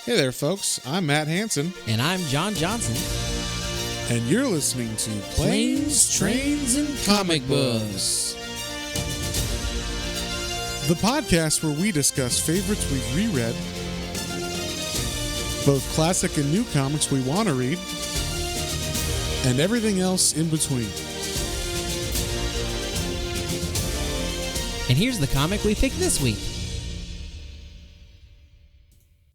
Hey there, folks. I'm Matt Hansen, And I'm John Johnson. and you're listening to Planes, Trains, and Comic Books, the podcast where we discuss favorites we've reread, both classic and new comics we want to read, and everything else in between. And here's the comic we picked this week.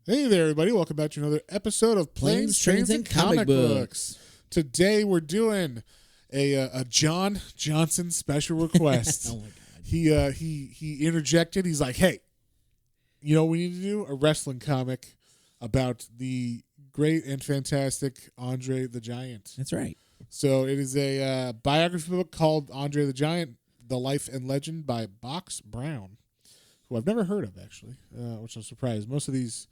Hey there, everybody. Welcome back to another episode of Planes, Trains, and Comic Books. Today we're doing a John Johnson special request. Oh my God. He interjected. He's like, hey, you know what we need to do? A wrestling comic about the great and fantastic Andre the Giant. That's right. So it is a biography book called Andre the Giant, The Life and Legend by Box Brown, who I've never heard of, actually, which I'm surprised. Most of these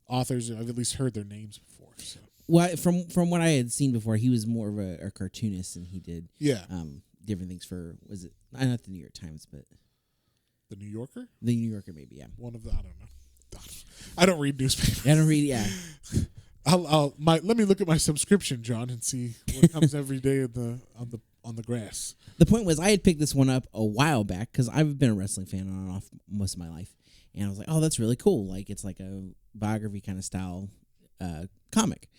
authors, I've at least heard their names before. So. Well, from what I had seen before, he was more of a cartoonist, and he did different things for, was it not the New York Times, but The New Yorker? the New Yorker, maybe, yeah. One of the, I don't know. I don't read newspapers. I don't read, yeah. Let me look at my subscription, John, and see what comes every day on the grass. The point was, I had picked this one up a while back because I've been a wrestling fan on and off most of my life, and I was like, oh, that's really cool. Like, it's like a biography kind of style comic,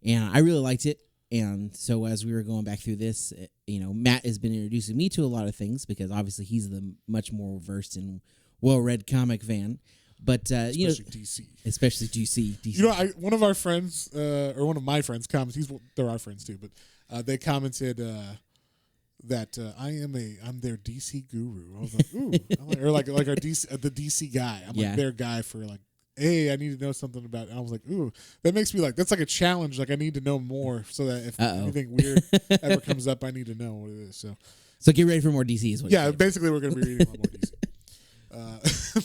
and I really liked it. And so as we were going back through this, Matt has been introducing me to a lot of things because obviously he's the much more versed and well-read comic fan. But DC, especially DC. You know, one of our friends, or one of my friends, commented. They're our friends too, but they commented that I'm their DC guru. I was like, ooh, or like our DC, the DC guy. I'm like their guy for like, hey, I need to know something about it. And I was like, ooh, that makes me like, that's like a challenge. Like I need to know more so that if anything weird ever comes up, I need to know what it is. So get ready for more DC. Is what basically we're going to be reading a lot more DC.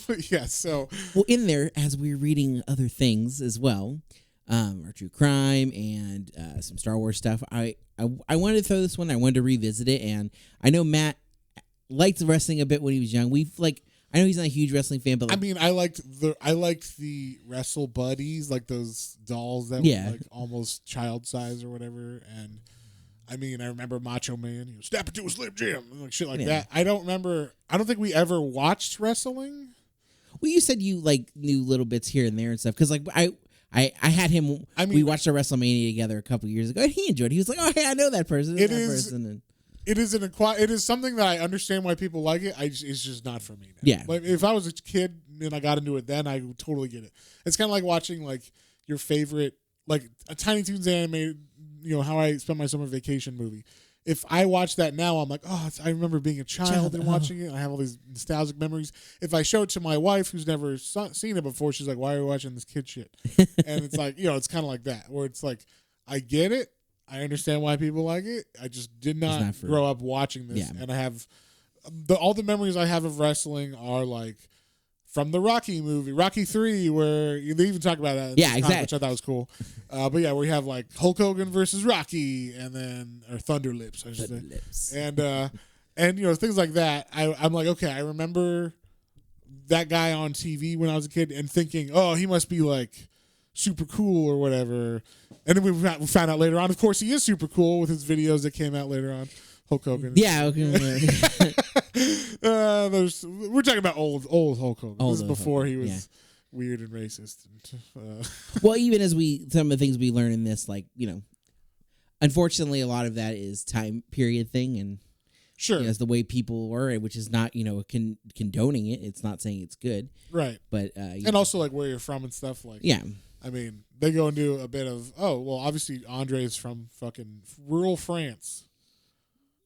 But yeah, so well, in there as we're reading other things as well, or true crime and some Star Wars stuff. I wanted to throw this one. I wanted to revisit it, and I know Matt liked wrestling a bit when he was young. I know he's not a huge wrestling fan, but I mean, I liked the Wrestle Buddies, like those dolls that were like almost child size or whatever. And I mean, I remember Macho Man, snap it to a Slim Jim, and like shit like that. I don't think we ever watched wrestling. Well, you said you like knew little bits here and there and stuff because like I had him. I mean, we watched a WrestleMania together a couple years ago, and he enjoyed it. He was like, "Oh, hey, I know that person." It is something that I understand why people like it. It's just not for me now. Yeah. Like if I was a kid and I got into it then, I would totally get it. It's kind of like watching like your favorite, like a Tiny Toons animated, How I Spent My Summer Vacation movie. If I watch that now, I'm like, oh, I remember being a child and watching it. I have all these nostalgic memories. If I show it to my wife, who's never seen it before, she's like, why are you watching this kid shit? And it's like, it's kind of like that, where it's like, I get it. I understand why people like it. I just did not grow up watching this. Yeah. And I have all the memories I have of wrestling are like from the Rocky movie, Rocky 3, where they even talk about that. Exactly. Which I thought was cool. But yeah, we have like Hulk Hogan versus Rocky, and then or Thunder Lips, I should say. And things like that. I'm like, okay, I remember that guy on TV when I was a kid, and thinking, oh, he must be like super cool or whatever. And then we found out later on, of course, he is super cool with his videos that came out later on. Hulk Hogan. Yeah. Okay. We're talking about old Hulk Hogan. This is before he was weird and racist. Well, even as some of the things we learn in this, like, unfortunately, a lot of that is time period thing. And sure, it's the way people were, which is not, condoning it. It's not saying it's good. Right. But, and also like where you're from and stuff. Like, yeah. I mean, they go and do a bit of, obviously Andre is from fucking rural France.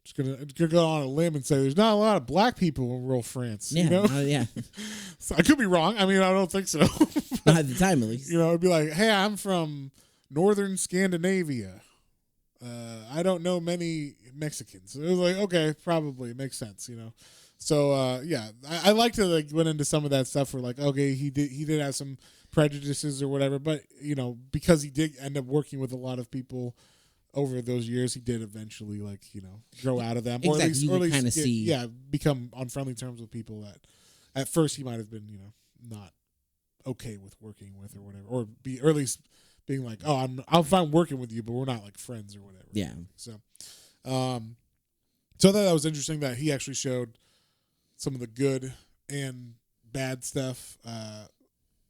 Just gonna go on a limb and say there's not a lot of black people in rural France. Yeah, So I could be wrong. I mean, I don't think so. Not at the time, at least. It'd be like, hey, I'm from northern Scandinavia. I don't know many Mexicans. It was like, okay, probably makes sense. So I like to like went into some of that stuff where like, okay, he did have some prejudices or whatever, but because he did end up working with a lot of people over those years, he did eventually grow out of them, or exactly. or at least see, become on friendly terms with people that at first he might have been not okay with working with or whatever, or at least being like, oh, I'm fine working with you, but we're not like friends or whatever. Yeah. So, so I thought that was interesting that he actually showed some of the good and bad stuff.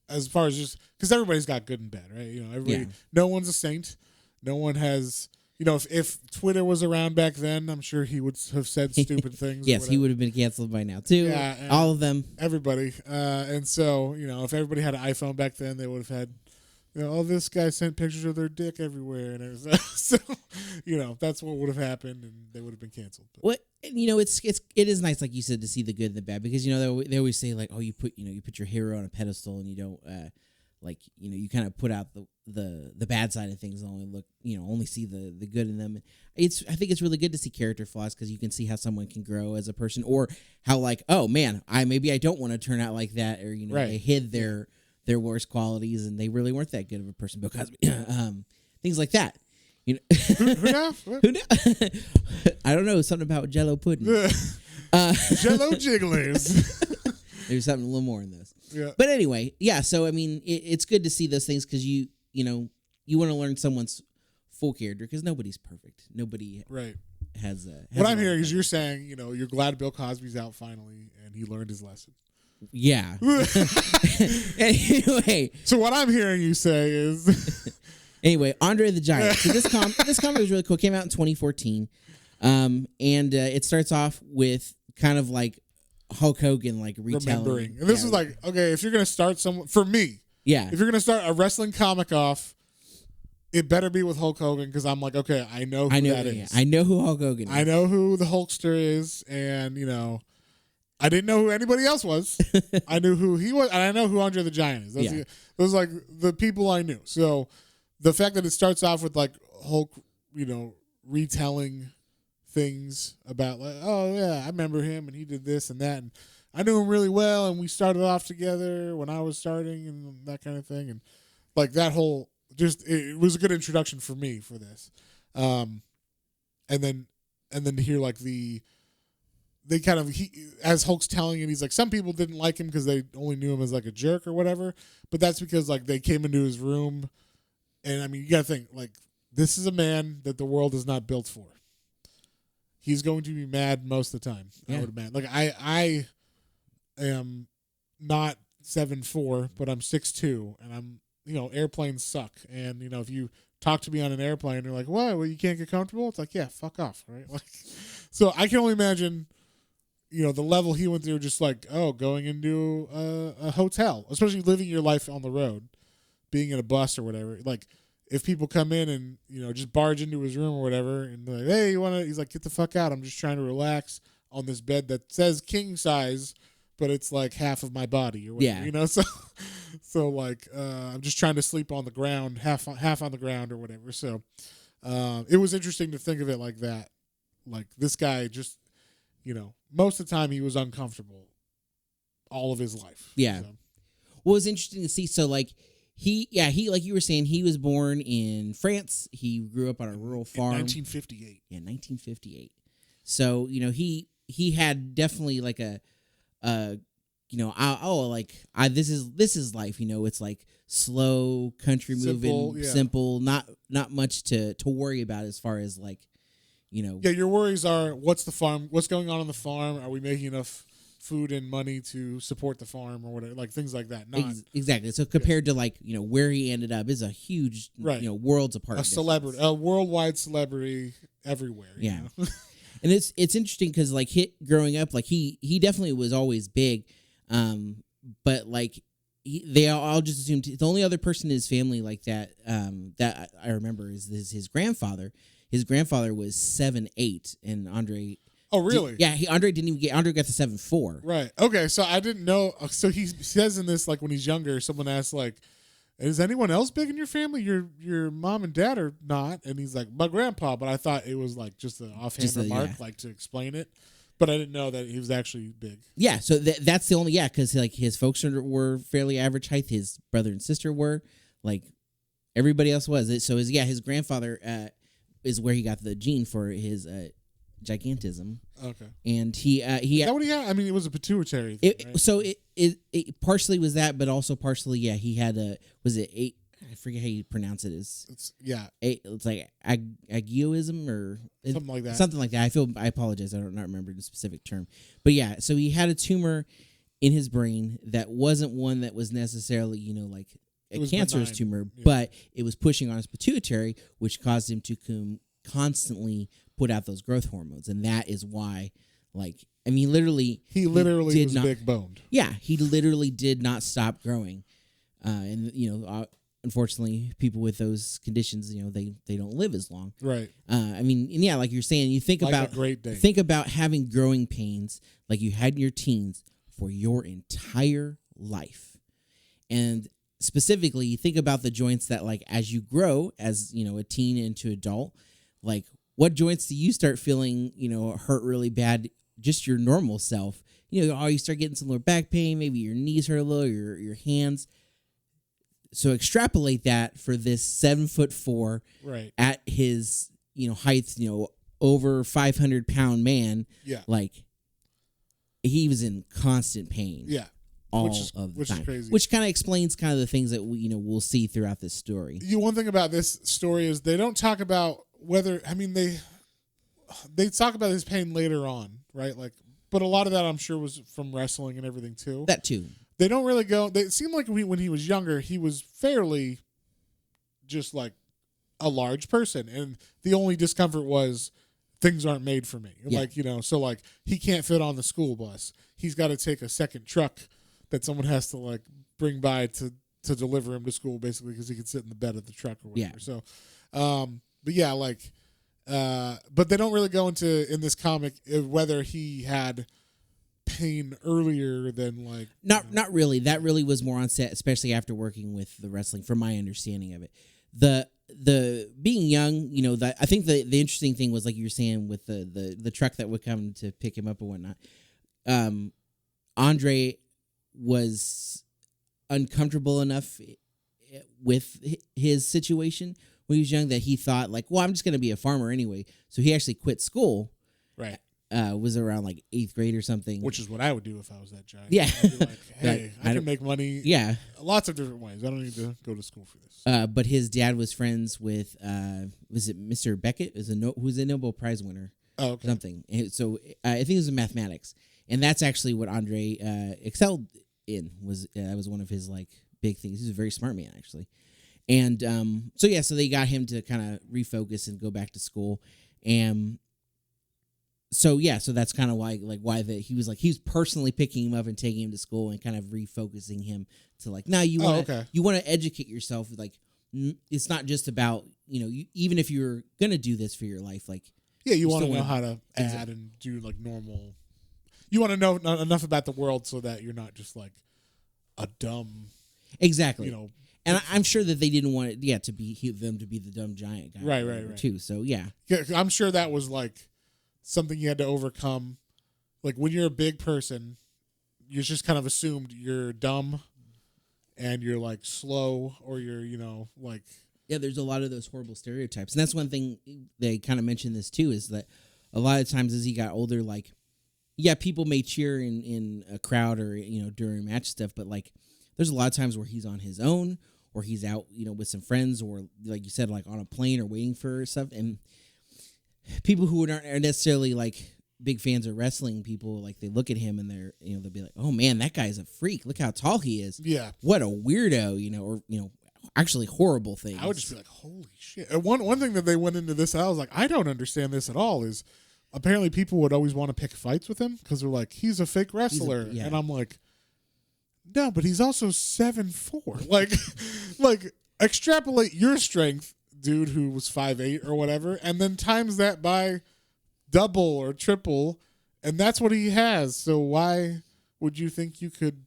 As far as just because everybody's got good and bad, right? You know, everybody. Yeah. No one's a saint. No one has. You know, if Twitter was around back then, I'm sure he would have said stupid things. Yes, he would have been canceled by now too. Yeah, all of them. Everybody. And so, you know, if everybody had an iPhone back then, they would have had, you know, oh, this guy sent pictures of their dick everywhere, and it was, so, you know, that's what would have happened, and they would have been canceled. But. What you know, it is nice, like you said, to see the good and the bad, because you know they always say like, oh, you put your hero on a pedestal, and you don't like, you know, you kind of put out the bad side of things and only see the good in them. I think it's really good to see character flaws, because you can see how someone can grow as a person, or how like, oh man, I don't want to turn out like that, or you know, they hid their worst qualities and they really weren't that good of a person because things like that. You know, who knows? Who knows? I don't know, something about Jello pudding. Jello jigglers. There's something a little more in those. Yeah. But anyway, yeah. So I mean, it's good to see those things, because you want to learn someone's full character, because nobody's perfect. Nobody has. What I'm hearing is you're saying, you know, you're glad Bill Cosby's out finally and he learned his lesson. Yeah. Anyway. So what I'm hearing you say is. Anyway, Andre the Giant. So this comic was really cool. It came out in 2014, and it starts off with kind of like Hulk Hogan, like retelling. Remembering. And this is like, okay, if you're going to start for me, if you're going to start a wrestling comic off, it better be with Hulk Hogan, because I'm like, okay, I know who that is. I know who Hulk Hogan is. I know who the Hulkster is, and, you know, I didn't know who anybody else was. I knew who he was, and I know who Andre the Giant is. Those are like the people I knew. So the fact that it starts off with like Hulk, you know, retelling things about like, oh yeah, I remember him and he did this and that, and I knew him really well, and we started off together when I was starting and that kind of thing, and like that whole it was a good introduction for me for this, and then to hear like they kind of as Hulk's telling it, he's like, some people didn't like him because they only knew him as like a jerk or whatever, but that's because like they came into his room, and I mean, you gotta think like, this is a man that the world is not built for. He's going to be mad most of the time. Yeah. I would imagine. Like I am not 7'4", but I'm 6'2", and I'm, you know, airplanes suck. And you know, if you talk to me on an airplane, you're like, "What? Well, you can't get comfortable." It's like, yeah, fuck off, right? Like, so I can only imagine, you know, the level he went through, just like, oh, going into a hotel, especially living your life on the road, being in a bus or whatever, like. If people come in and, you know, just barge into his room or whatever, and they're like, hey, you want to? He's like, get the fuck out. I'm just trying to relax on this bed that says king size, but it's like half of my body or whatever, you know? So like, I'm just trying to sleep on the ground, half on the ground or whatever. So it was interesting to think of it like that. Like this guy just, you know, most of the time he was uncomfortable all of his life. Yeah. So. Well, it was interesting to see. So like, He like you were saying, he was born in France. He grew up on a rural farm. In 1958. Yeah, 1958. So, you know, he had definitely like you know, this is life, you know, it's like slow, country moving, simple, not much to worry about as far as like, you know. Yeah, your worries are what's going on the farm? Are we making enough food and money to support the farm or whatever, like things like that. Exactly. So compared to like, you know, where he ended up is a huge, you know, worlds apart. A celebrity, a worldwide celebrity everywhere. Yeah. You know? And it's interesting because like growing up, like he definitely was always big. But like they all just assumed the only other person in his family like that, that I remember is his grandfather. His grandfather was 7'8", and Andre. Oh, really? Andre didn't even get. Andre got to 7'4". Right. Okay. So I didn't know. So he says in this, like when he's younger, someone asks like, "Is anyone else big in your family? Your mom and dad are not." And he's like, "My grandpa." But I thought it was like just an offhand remark, like to explain it. But I didn't know that he was actually big. Yeah. So that's the only because like his folks were fairly average height. His brother and sister were, like everybody else was. So his grandfather is where he got the gene for his gigantism. Okay. And he Is that what he had? I mean, it was a pituitary thing, right? So it partially was that, but also partially, he had I forget how you pronounce it. It's like agioism or something like that. Something like that. I apologize. I don't not remember the specific term. But yeah, so he had a tumor in his brain that wasn't one that was necessarily, like a cancerous tumor, but it was pushing on his pituitary, which caused him to constantly put out those growth hormones. And that is why, he literally was big boned. Yeah, he literally did not stop growing. Unfortunately, people with those conditions, they don't live as long. Right. Like you're saying, you think about a great day. Think about having growing pains like you had in your teens for your entire life. And specifically, you think about the joints that, as you grow as, a teen into adult, what joints do you start feeling, hurt really bad? Just your normal self. You start getting some lower back pain, maybe your knees hurt a little, your hands. So extrapolate that for this 7'4", right, at his height, over 500-pound man. Yeah, he was in constant pain. Yeah, all of the time, is crazy. Which kind of explains kind of the things that we'll see throughout this story. One thing about this story is they don't talk about whether they talk about his pain later on, right? But a lot of that I'm sure was from wrestling and everything too. That too. They don't really go. It seemed like when he was younger, he was fairly just a large person, and the only discomfort was things aren't made for me. Yeah. So he can't fit on the school bus. He's got to take a second truck that someone has to bring by to deliver him to school, basically, because he can sit in the bed of the truck or whatever. Yeah. So, but yeah, but they don't really go into in this comic whether he had pain earlier than not really. That really was more on set, especially after working with the wrestling, from my understanding of it. The being young, that I think the interesting thing was, like you were saying, with the truck that would come to pick him up and whatnot. Andre was uncomfortable enough with his situation when he was young that he thought I'm just going to be a farmer anyway. So he actually quit school. Right. Was around 8th grade or something. Which is what I would do if I was that giant. Yeah. I'd be hey, I can make money. Yeah. Lots of different ways. I don't need to go to school for this. But his dad was friends with, was it Mr. Beckett? Who's a Nobel Prize winner. Oh, okay. Something. And so I think it was in mathematics. And that's actually what Andre excelled in. That was one of his big things. He's a very smart man, actually. And so they got him to kind of refocus and go back to school. And so that's kind of why he was personally picking him up and taking him to school and kind of refocusing him to now you want to educate yourself. It's not just about even if you're gonna do this for your life, you want to know how to add and do normal. You want to know enough about the world so that you're not just a dumb. Exactly. And I'm sure that they didn't want it, to be them to be the dumb giant guy, right, too. So yeah, I'm sure that was something you had to overcome. When you're a big person, you're just kind of assumed you're dumb and you're slow, or you're yeah. There's a lot of those horrible stereotypes, and that's one thing they kind of mentioned this too, is that a lot of times as he got older, people may cheer in a crowd or during match stuff, but there's a lot of times where he's on his own, or he's out with some friends, or like you said, on a plane or waiting for stuff, and people who aren't necessarily big fans of wrestling, people they look at him and they'll be like, oh man, that guy's a freak, look how tall he is, yeah, what a weirdo, or actually horrible things. I would just be like, holy shit. And one thing that they went into this, I was I don't understand this at all, is apparently people would always want to pick fights with him because they're he's a fake wrestler. And I'm no, but he's also 7'4". Extrapolate your strength, dude, who was 5'8" or whatever, and then times that by double or triple, and that's what he has. So why would you think you could,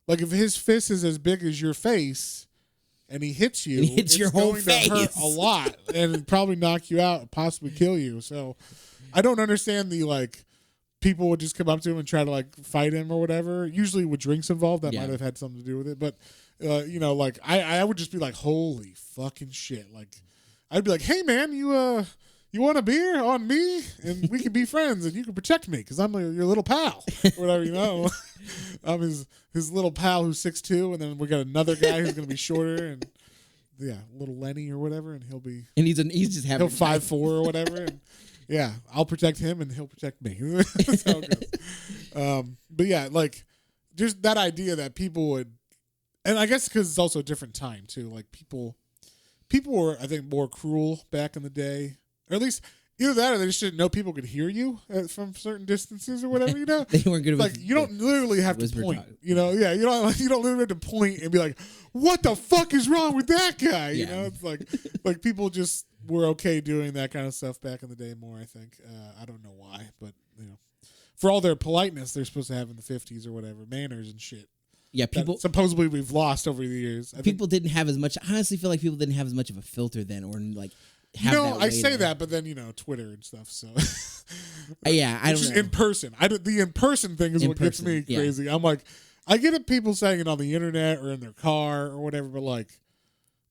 if his fist is as big as your face and he hits you, it's your whole face. Going to hurt a lot and probably knock you out and possibly kill you. So I don't understand the people would just come up to him and try to fight him or whatever. Usually with drinks involved, that might have had something to do with it. But I would just be holy fucking shit. I'd be hey man, you you want a beer on me, and we can be friends, and you can protect me because I'm your little pal, or whatever, you know. I'm his little pal who's 6'2", and then we got another guy who's gonna be shorter, and yeah, little Lenny or whatever, and he'll be and he's just having he'll 5'4" or whatever, and yeah, I'll protect him, and he'll protect me. That's how it goes. But yeah, like just that idea that people would, and I guess because it's also a different time too. Like people were, I think, more cruel back in the day. Or at least either that, or they just didn't know people could hear you from certain distances or whatever. You know, they weren't good. Like you don't literally have to point. Talk. You know, yeah, you don't literally have to point and be like, "What the fuck is wrong with that guy?" You know, it's like people just were okay doing that kind of stuff back in the day more. I think I don't know why, but you know, for all their politeness they're supposed to have in the 50s or whatever, manners and shit. Yeah, people supposedly we've lost over the years. People didn't have as much. I honestly feel like people didn't have as much of a filter then, or like. I say that, but then Twitter and stuff. So yeah, I don't know. In person. The in person thing is what gets me crazy. Yeah. I'm like, I get it. People saying it on the internet or in their car or whatever, but like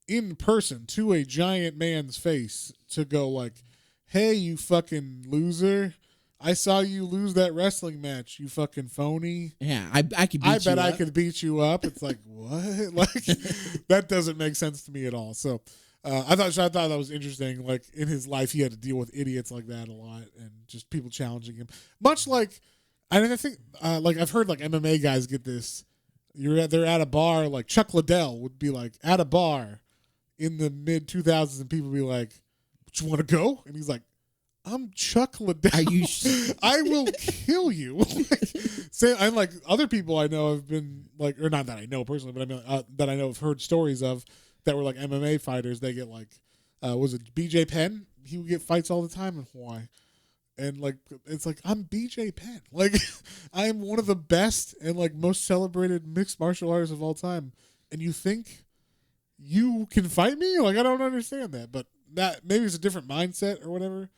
in person to a giant man's face to go like, "Hey, you fucking loser! I saw you lose that wrestling match. You fucking phony." Yeah, I could. Beat I you bet up. I could beat you up. It's like what? Like that doesn't make sense to me at all. So. I thought that was interesting. Like in his life, he had to deal with idiots like that a lot, and just people challenging him. Much like, I think, like I've heard like MMA guys get this. They're at a bar. Like Chuck Liddell would be like at a bar in the mid 2000s, and people would be like, "Do you want to go?" And he's like, "I'm Chuck Liddell. Are you I will kill you." Say, I'm like other people I know have been like, or not that I know personally, but I mean that I know have heard stories of. That were like MMA fighters, they get like, was it BJ Penn? He would get fights all the time in Hawaii. And like, it's like, I'm BJ Penn. Like, I am one of the best and like most celebrated mixed martial artists of all time. And you think you can fight me? Like, I don't understand that. But that maybe it's a different mindset or whatever.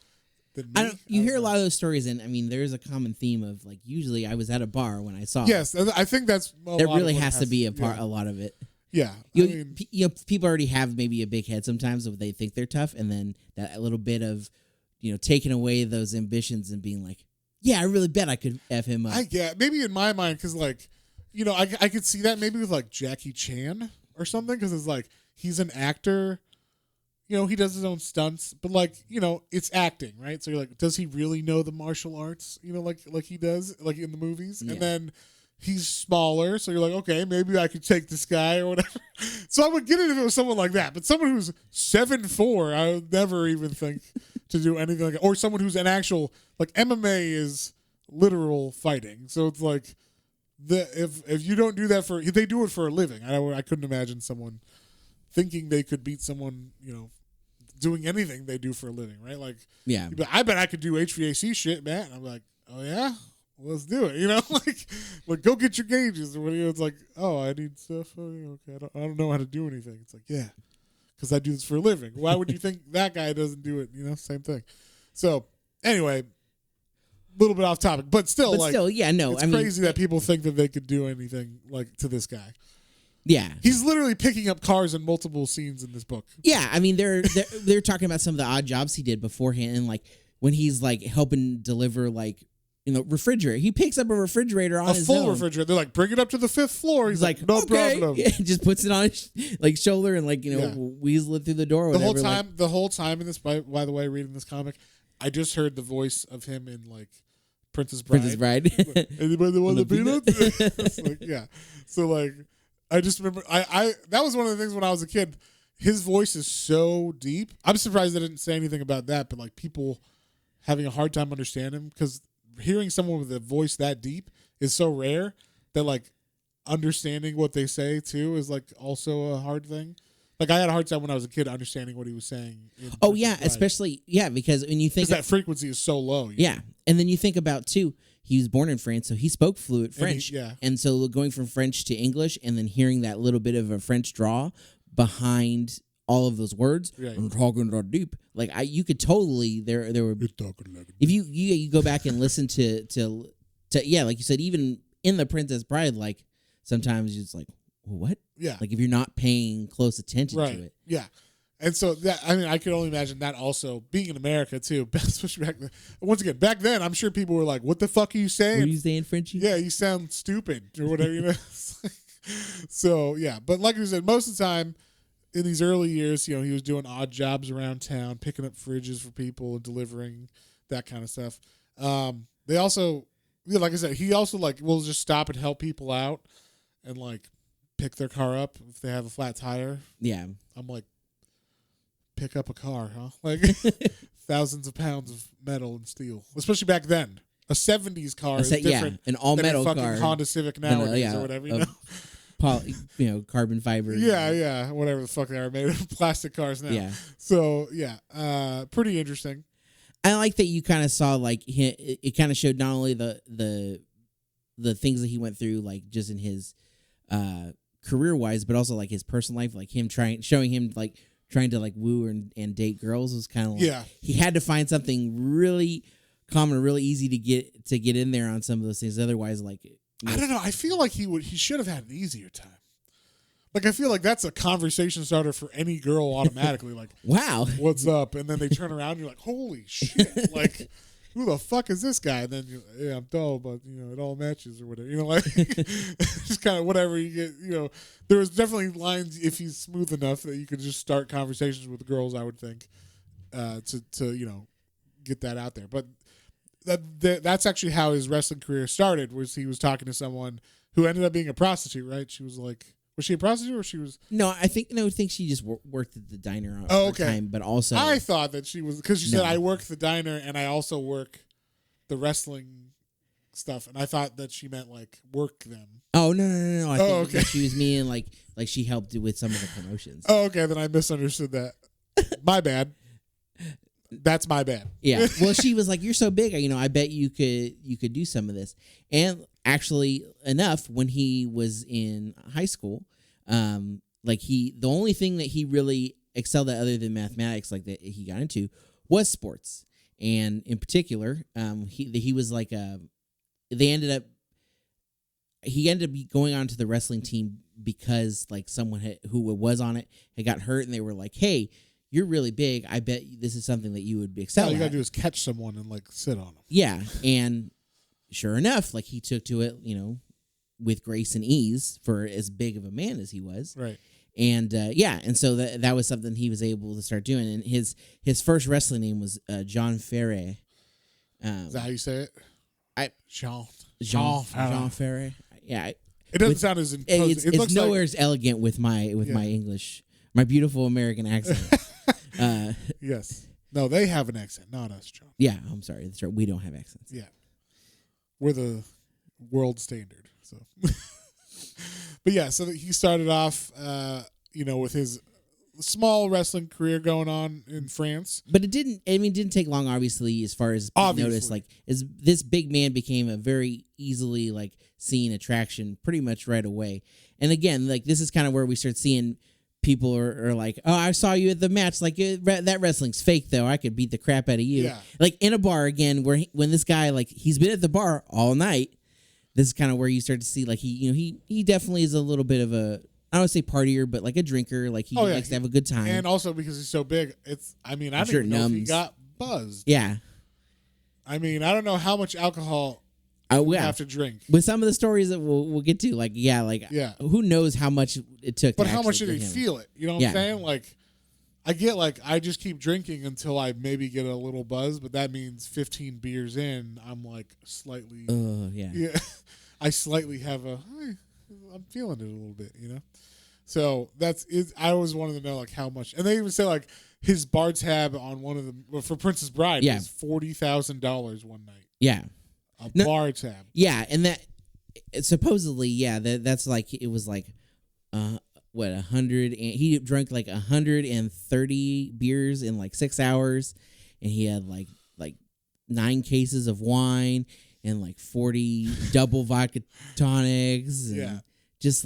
You hear a lot of those stories, and I mean, there's a common theme of like, usually I was at a bar when I saw. Yes, I think that's. There really has to be a part, a lot of it. Yeah, people already have maybe a big head sometimes, so they think they're tough, and then that little bit of, taking away those ambitions and being like, yeah, I really bet I could F him up. Maybe in my mind, because like, I could see that maybe with like Jackie Chan or something, because it's like he's an actor, he does his own stunts, but like, it's acting, right? So you're like, does he really know the martial arts? Like he does, like in the movies, and then. He's smaller, so you're like, okay, maybe I could take this guy or whatever. So I would get it if it was someone like that. But someone who's 7'4", I would never even think to do anything like that. Or someone who's an actual, like MMA is literal fighting. So it's like, if you don't do that they do it for a living. I couldn't imagine someone thinking they could beat someone, doing anything they do for a living, right? Like, yeah. But I bet I could do HVAC shit, man. And I'm like, oh yeah? Let's do it, like go get your gauges or whatever. It's like, oh, I need stuff. Oh, yeah, okay, I don't know how to do anything. It's like, yeah, because I do this for a living. Why would you think that guy doesn't do it? Same thing. So anyway, a little bit off topic, but still, yeah, no, it's crazy that people think that they could do anything like to this guy. Yeah, he's literally picking up cars in multiple scenes in this book. Yeah, I mean they're talking about some of the odd jobs he did beforehand, and like when he's like helping deliver like. Refrigerator. He picks up a refrigerator on his own. A full refrigerator. They're like, bring it up to the 5th floor. He's like, no problem. Yeah, just puts it on his shoulder and weasel it through the door. Or whatever. The whole time in this, by the way, reading this comic, I just heard the voice of him in like Princess Bride. Anybody want the peanuts? It's like, yeah. So like, I just remember, I that was one of the things when I was a kid. His voice is so deep. I'm surprised they didn't say anything about that, but like people having a hard time understanding him because. Hearing someone with a voice that deep is so rare that like understanding what they say too is like also a hard thing. Like I had a hard time when I was a kid understanding what he was saying. Oh yeah, especially because when you think that frequency is so low. Yeah, and then you think about too. He was born in France, so he spoke fluent French. And so going from French to English, and then hearing that little bit of a French draw behind. All of those words, right. I'm talking about deep. Like you could totally there were. If you go back and listen to like you said, even in the Princess Bride, like sometimes it's like what? Yeah. Like if you're not paying close attention to it. Yeah. And so that, I mean, I could only imagine that also being in America too, especially back then. Once again, back then, I'm sure people were like, "What the fuck are you saying? What are you saying, Frenchie? Yeah, you sound stupid or whatever." So yeah, but like I said, most of the time in these early years, he was doing odd jobs around town, picking up fridges for people and delivering that kind of stuff. They also, like I said, he also will just stop and help people out and pick their car up if they have a flat tire. Yeah, I'm like, pick up a car, huh? Thousands of pounds of metal and steel, especially back then. A '70s car is different, an all metal than a fucking car, Honda Civic nowadays or whatever. Carbon fiber. Yeah, whatever the fuck they are made of, plastic cars now. Yeah. So yeah, pretty interesting. I like that you kind of saw it kind of showed not only the things that he went through, just in his career wise, but also his personal life, him showing him trying to woo and date girls was kind of he had to find something really common, really easy to get in there on some of those things. Otherwise, I don't know. I feel like he should have had an easier time. I feel like that's a conversation starter for any girl automatically. Wow, what's up? And then they turn around and you're like, holy shit. Who the fuck is this guy? And then I'm dull, but it all matches or whatever. Just kind of whatever you get. There was definitely lines if he's smooth enough that you could just start conversations with girls. I would think to get that out there. But that's actually how his wrestling career started. Was he was talking to someone who ended up being a prostitute? Right? She was was she a prostitute or she was? No, I think she just worked at the diner time, but also I thought that she was because she said I work the diner and I also work the wrestling stuff, and I thought that she meant work them. Oh no! I think that she was meaning like she helped with some of the promotions. Oh, okay, then I misunderstood that. My bad. That's my bad. Yeah. Well, she was like, "You're so big, I bet you could do some of this." And actually, enough when he was in high school, the only thing that he really excelled at other than mathematics, that he got into, was sports. And in particular, he was he ended up going on to the wrestling team because someone who was on it had got hurt, and they were like, "Hey, you're really big. I bet this is something that you would excel at." All you gotta do is catch someone and sit on them. Yeah, and sure enough, he took to it, with grace and ease for as big of a man as he was. Right. And and so that was something he was able to start doing. And his first wrestling name was John Ferre. Is that how you say it? Jean Ferre. Yeah. It doesn't sound as imposing. It's nowhere as elegant with my English, my beautiful American accent. Yes. No, they have an accent, not us, John. Yeah, I'm sorry. That's right. We don't have accents. Yeah. We're the world standard. So, but yeah, so he started off, with his small wrestling career going on in France. But it didn't take long, obviously, as far as notice. As this big man became a very easily seen attraction pretty much right away. And again, this is kind of where we start seeing people are like, "Oh, I saw you at the match. That wrestling's fake, though. I could beat the crap out of you." Yeah. In a bar again, when this guy he's been at the bar all night. This is kind of where you start to see he definitely is a little bit of a, I don't want to say partier, but a drinker. He likes to have a good time. And also because he's so big, I don't even know if he got buzzed. Yeah. I don't know how much alcohol you have to drink. With some of the stories that we'll get to, who knows how much it took. But how much did he feel it? You know what I'm saying? I get I just keep drinking until I maybe get a little buzz, but that means 15 beers in, I'm slightly. Yeah. I slightly have I'm feeling it a little bit, So that's it. I always wanted to know how much, and they even say his bar tab on one of them for Princess Bride was $40,000 one night. Yeah. Bar tab. Yeah, and that supposedly, that's it was 100, and he drank 130 beers in 6 hours, and he had 9 cases of wine and 40 double vodka tonics, and just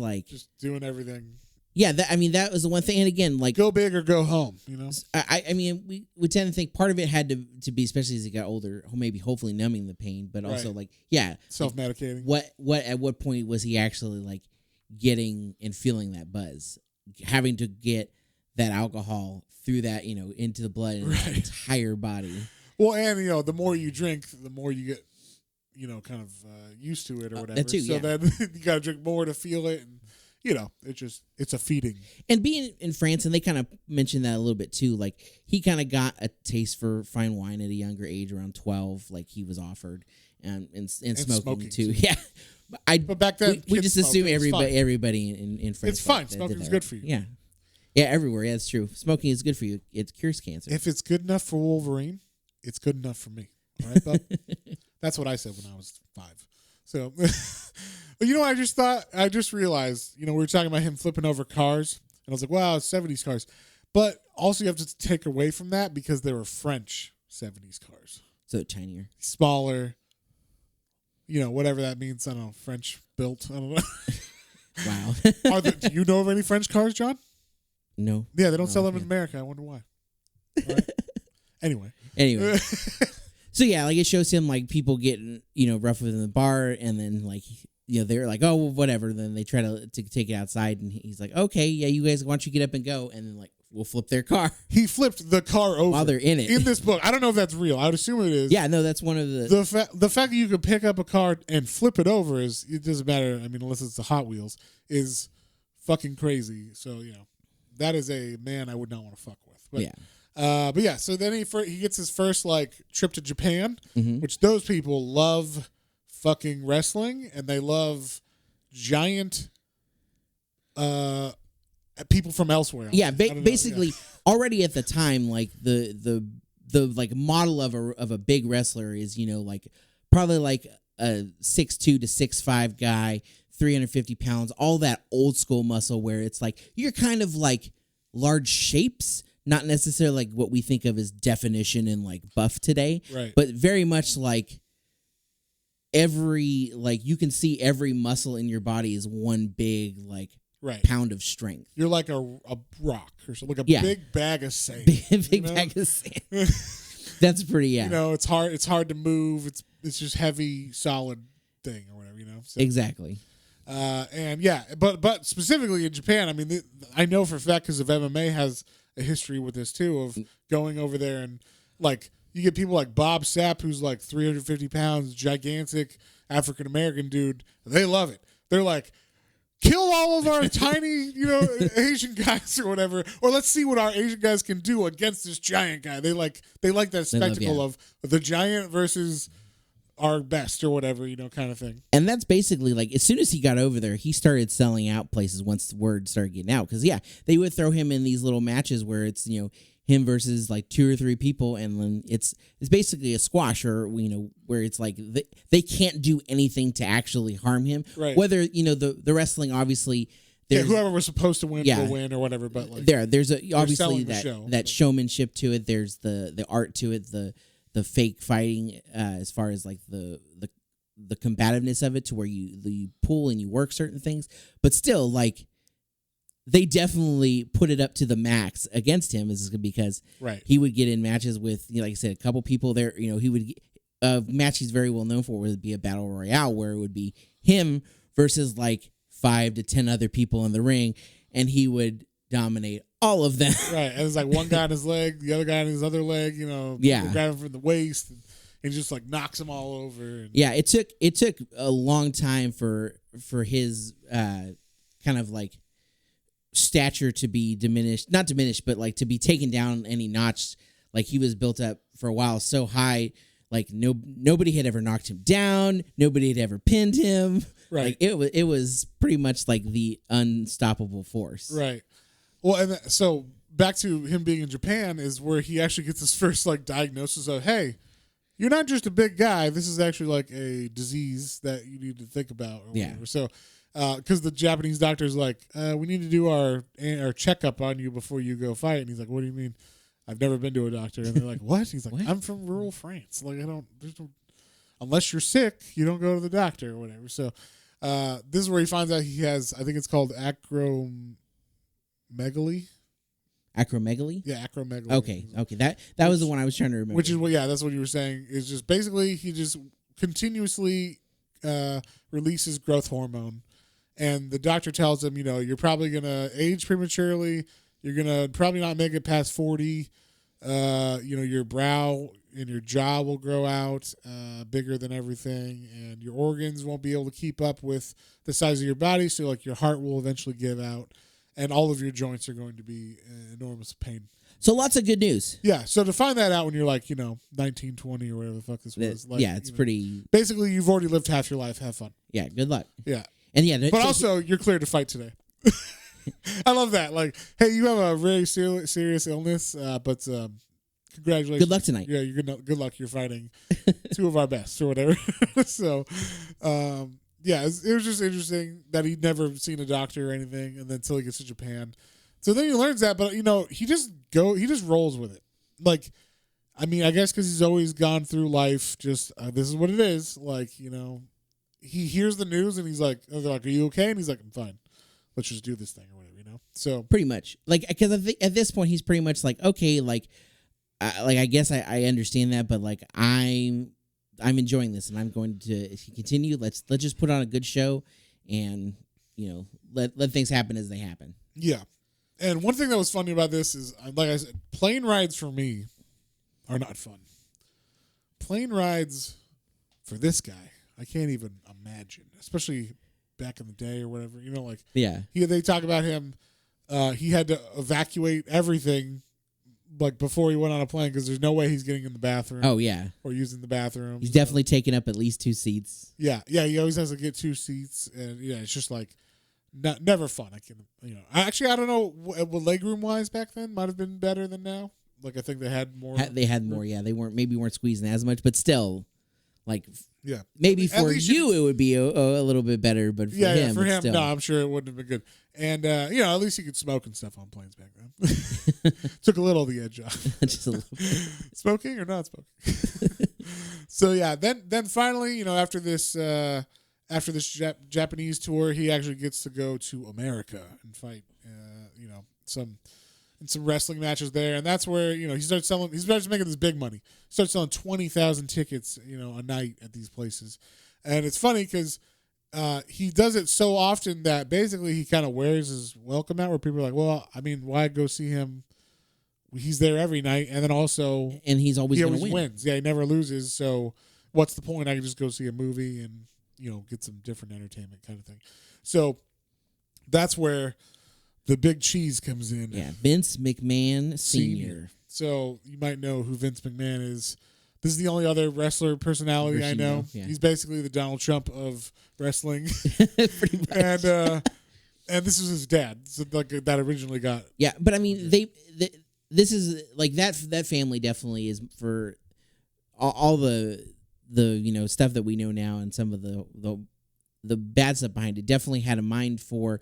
doing everything. Yeah, that was the one thing. And again, go big or go home. I mean, we tend to think part of it had to be, especially as he got older, maybe hopefully numbing the pain, but also self-medicating. What at what point was he actually getting and feeling that buzz, having to get that alcohol through that, into the blood and the entire body. Well, and the more you drink, the more you get, kind of used to it or whatever. That too, so yeah. then you got to drink more to feel it, and it's a feeding. And being in France, and they kind of mentioned that a little bit too. Like he kind of got a taste for fine wine at a younger age, around 12. Like he was offered, and smoking too. Yeah, but back then we just assume everybody in France. It's fine. Smoking is good for you. Yeah. Yeah, everywhere. Yeah, it's true. Smoking is good for you. It cures cancer. If it's good enough for Wolverine, it's good enough for me. All right, bub? That's what I said when I was 5. So, I just thought, I just realized, we were talking about him flipping over cars, and I was like, wow, it's 70s cars. But also you have to take away from that because they were French 70s cars. So tinier. Smaller, whatever that means. I don't know, French built. I don't know. Wow. Do you know of any French cars, John? No. Yeah, they don't sell them in America. I wonder why. Right. Anyway. So yeah, like it shows him like people getting, rough within the bar, and then like, they're like, oh, well, whatever. Then they try to take it outside, and he's like, okay, yeah, you guys, why don't you get up and go? And then like, we'll flip their car. He flipped the car over while they're in it. In this book. I don't know if that's real. I would assume it is. Yeah, no, that's one of the fact that you could pick up a car and flip it over it doesn't matter. I mean, unless it's the Hot Wheels, is fucking crazy. So that is a man I would not want to fuck with. But, yeah. But yeah, so then he gets his first like trip to Japan, mm-hmm. which those people love fucking wrestling, and they love giant people from elsewhere. Yeah, basically already at the time, like the like model of a big wrestler is like probably like a 6'2" to 6'5" guy, 350 pounds, all that old school muscle where it's like you're kind of like large shapes. Not necessarily like what we think of as definition and like buff today, right? But very much like you can see every muscle in your body is one big like pound of strength. You're like a rock or something, like a big bag of sand. Big bag of sand. That's pretty. It's hard. It's hard to move. It's just heavy, solid thing or whatever. So, exactly. And yeah, but specifically in Japan, I mean, I know for a fact because of MMA has a history with this too of going over there, and like you get people like Bob Sapp, who's like 350 pounds, gigantic African American dude. They love it. They're like, kill all of our tiny, Asian guys or whatever, or let's see what our Asian guys can do against this giant guy. They like that spectacle of the giant versus our best or whatever, kind of thing. And that's basically like as soon as he got over there, he started selling out places once the word started getting out. Because they would throw him in these little matches where it's him versus like 2 or 3 people, and then it's basically a squash, or where it's like they can't do anything to actually harm him. Right. Whether the wrestling obviously. Whoever was supposed to win will win or whatever. But like there's obviously that showmanship to it. There's the art to it. The fake fighting, as far as like the combativeness of it, to where you pull and you work certain things, but still like they definitely put it up to the max against him, is because he would get in matches with like I said, a couple people there. He would a match he's very well known for would be a battle royale where it would be him versus like 5 to 10 other people in the ring, and he would dominate all of them. Right. And it's like one guy on his leg, the other guy on his other leg, grab him from the waist and just like knocks them all over. And it took a long time for his kind of like stature to be not diminished, but like to be taken down any notch. Like he was built up for a while so high, like nobody had ever knocked him down, nobody had ever pinned him. Right. Like it was pretty much like the unstoppable force. Right. Well, and so back to him being in Japan is where he actually gets his first like diagnosis of, hey, you're not just a big guy. This is actually like a disease that you need to think about. Or whatever. So, because the Japanese doctor's like, we need to do our checkup on you before you go fight. And he's like, what do you mean? I've never been to a doctor. And they're like, what? He's like, I'm from rural France. Like, unless you're sick, you don't go to the doctor or whatever. So, this is where he finds out he has, I think it's called acromegaly. Acromegaly? Yeah, acromegaly. Okay. That was the one I was trying to remember. Which is that's what you were saying. Is just basically he just continuously releases growth hormone, and the doctor tells him, you're probably gonna age prematurely. You're gonna probably not make it past 40. Your brow and your jaw will grow out bigger than everything, and your organs won't be able to keep up with the size of your body. So, like, your heart will eventually give out, and all of your joints are going to be in enormous pain. So lots of good news. Yeah. So to find that out when you're like, 19, 20 or whatever the fuck this was. Like, yeah, it's pretty. Basically, you've already lived half your life. Have fun. Yeah, good luck. Yeah. And yeah, but also you're cleared to fight today. I love that. Like, hey, you have a very serious illness, but congratulations. Good luck tonight. Yeah, you're good luck. You're fighting two of our best or whatever. So, yeah, it was just interesting that he'd never seen a doctor or anything, and then until he gets to Japan. So then he learns that, but he just rolls with it. Like, I mean, I guess because he's always gone through life, just this is what it is. Like, he hears the news and he's like, they're like, "Are you okay?" And he's like, "I'm fine. Let's just do this thing or whatever." So pretty much, like, because at this point he's pretty much like, okay, like I guess I understand that, but like I'm enjoying this and I'm going to continue. Let's just put on a good show and let things happen as they happen. Yeah. And one thing that was funny about this is, like I said, plane rides for me are not fun. Plane rides for this guy, I can't even imagine, especially back in the day or whatever. Yeah. They talk about him. He had to evacuate everything, like, before he went on a plane because there's no way he's getting in the bathroom. Oh yeah. Or using the bathroom. He's definitely taking up at least 2 seats. Yeah. Yeah. He always has to get 2 seats, and it's just like. Never fun. I don't know what legroom wise back then might have been better than now. Like, I think they had more. They had more. Yeah, they weren't squeezing as much, but still, like, yeah, maybe for you it would be a little bit better, but for him, for him, still. no, I'm sure it wouldn't have been good. And at least you could smoke and stuff on planes back then. Took a little of the edge off. Just a little bit. Smoking or not smoking. So yeah, then finally, after this. After this Japanese tour, he actually gets to go to America and fight, some wrestling matches there, and that's where he starts making this big money. Starts selling 20,000 tickets, a night at these places, and it's funny because he does it so often that basically he kind of wears his welcome out, where people are like, well, I mean, why go see him? He's there every night, and then also he always wins. Yeah, he never loses. So what's the point? I can just go see a movie and. Get some different entertainment kind of thing. So that's where the big cheese comes in. Yeah, Vince McMahon Sr. So you might know who Vince McMahon is. This is the only other wrestler personality I know. Yeah. He's basically the Donald Trump of wrestling. Pretty much. And this is his dad. So that originally got. Yeah, but I mean, this is like that family definitely is for all the stuff that we know now and some of the bad stuff behind it definitely had a mind for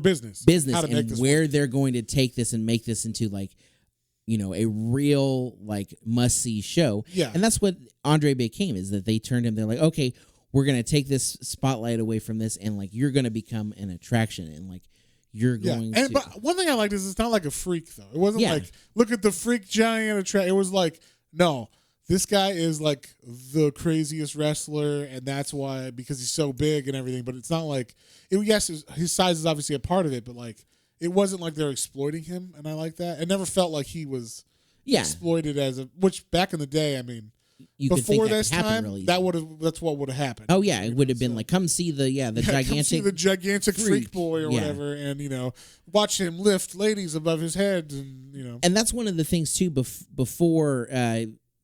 business and where they're going to take this and make this into a real must see show. Yeah. And that's what Andre became, is that they turned him. They're like, okay, we're going to take this spotlight away from this and you're going to become an attraction and you're going to. But one thing I liked is it's not like a freak though. It wasn't look at the freak giant attraction. It was no. This guy is the craziest wrestler, and that's why, because he's so big and everything. But it's not yes, his size is obviously a part of it, but it wasn't like they're exploiting him, and I like that. It never felt like he was exploited which back in the day, I mean, before this time, really that's what would have happened. Oh yeah, it would have been come see the gigantic, come see the gigantic freak boy or whatever, and watch him lift ladies above his head, and And that's one of the things too. Before.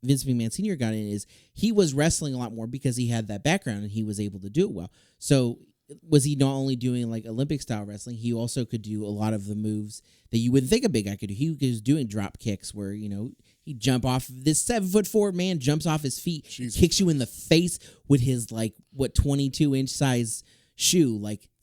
Vince McMahon Sr. got in is he was wrestling a lot more because he had that background and he was able to do it well. So was he not only doing Olympic style wrestling, he also could do a lot of the moves that you wouldn't think a big guy could do. He was doing drop kicks where, he'd jump off. This 7'4" man jumps off his feet, kicks you in the face with his 22-inch size shoe.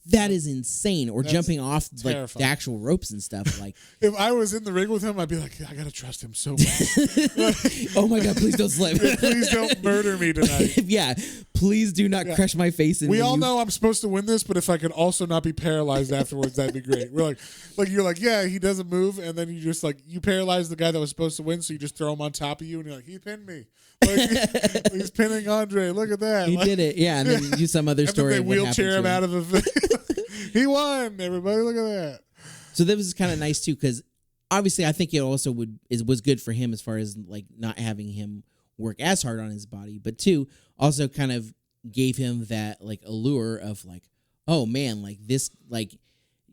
That is insane. Or that's jumping off the actual ropes and stuff. If I was in the ring with him, I'd be like, I gotta trust him so much. Oh my God, please don't slip. Please don't murder me tonight. Yeah, please do not crush my face. We all know I'm supposed to win this, but if I could also not be paralyzed afterwards, that'd be great. We're you're yeah, he doesn't move, and then you just you paralyze the guy that was supposed to win, so you just throw him on top of you, and you're he pinned me. He's pinning Andre. Look at that. He did it. Yeah, and then you do some other story. And then they wheelchair him out of the thing. He won, everybody. Look at that. So that was kind of nice too, because obviously, I think it also was good for him as far as like not having him work as hard on his body, but two, also kind of gave him that like allure of like, oh man, like this, like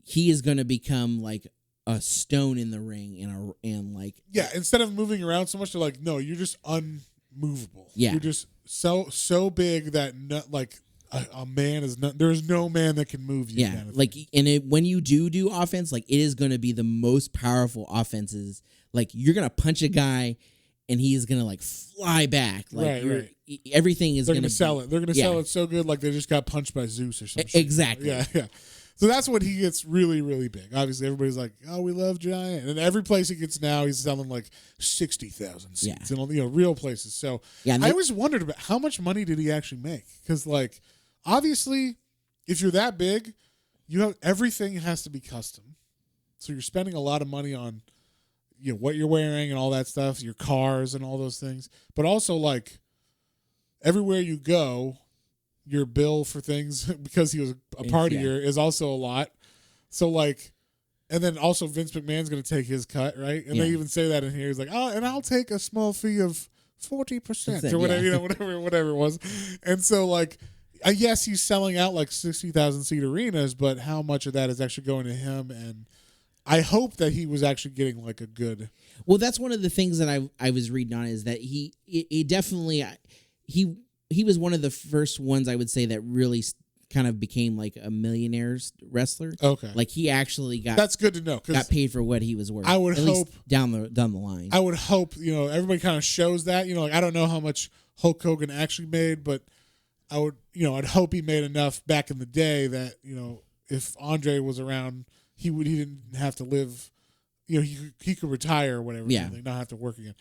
he is going to become like a stone in the ring and like instead of moving around so much, they're like, no, you're just unmovable. Yeah, you're just so big that a man is not. There's no man that can move you. Yeah, kind of like thing. and when you do offense, like it is going to be the most powerful offenses. Like you're going to punch a guy, and he is going to like fly back. Like right. Everything is going to sell it. They're going to sell it so good, like they just got punched by Zeus or something. Exactly. Yeah. So that's when he gets really, really big. Obviously, everybody's like, "Oh, we love Giant," and every place he gets now, he's selling like 60,000 seats, and real places. So I always wondered about how much money did he actually make? Because like, obviously, if you're that big, everything has to be custom. So you're spending a lot of money on, what you're wearing and all that stuff, your cars and all those things, but also like everywhere you go, your bill for things because he was a partier is also a lot. So like, and then also Vince McMahon's going to take his cut, right? And they even say that in here. He's like, oh, and I'll take a small fee of 40% or whatever, whatever it was. And so like, yes, he's selling out like 60,000 seat arenas, but how much of that is actually going to him? And I hope that he was actually getting like a good. Well, that's one of the things that I was reading on is that he definitely he was one of the first ones I would say that really kind of became like a millionaire's wrestler. Okay, like he actually that's good to know. Got paid for what he was worth. I would hope down the line. I would hope everybody kind of shows that like I don't know how much Hulk Hogan actually made, but I would I'd hope he made enough back in the day that if Andre was around, he didn't have to live. He could retire or whatever. Yeah, not have to work again.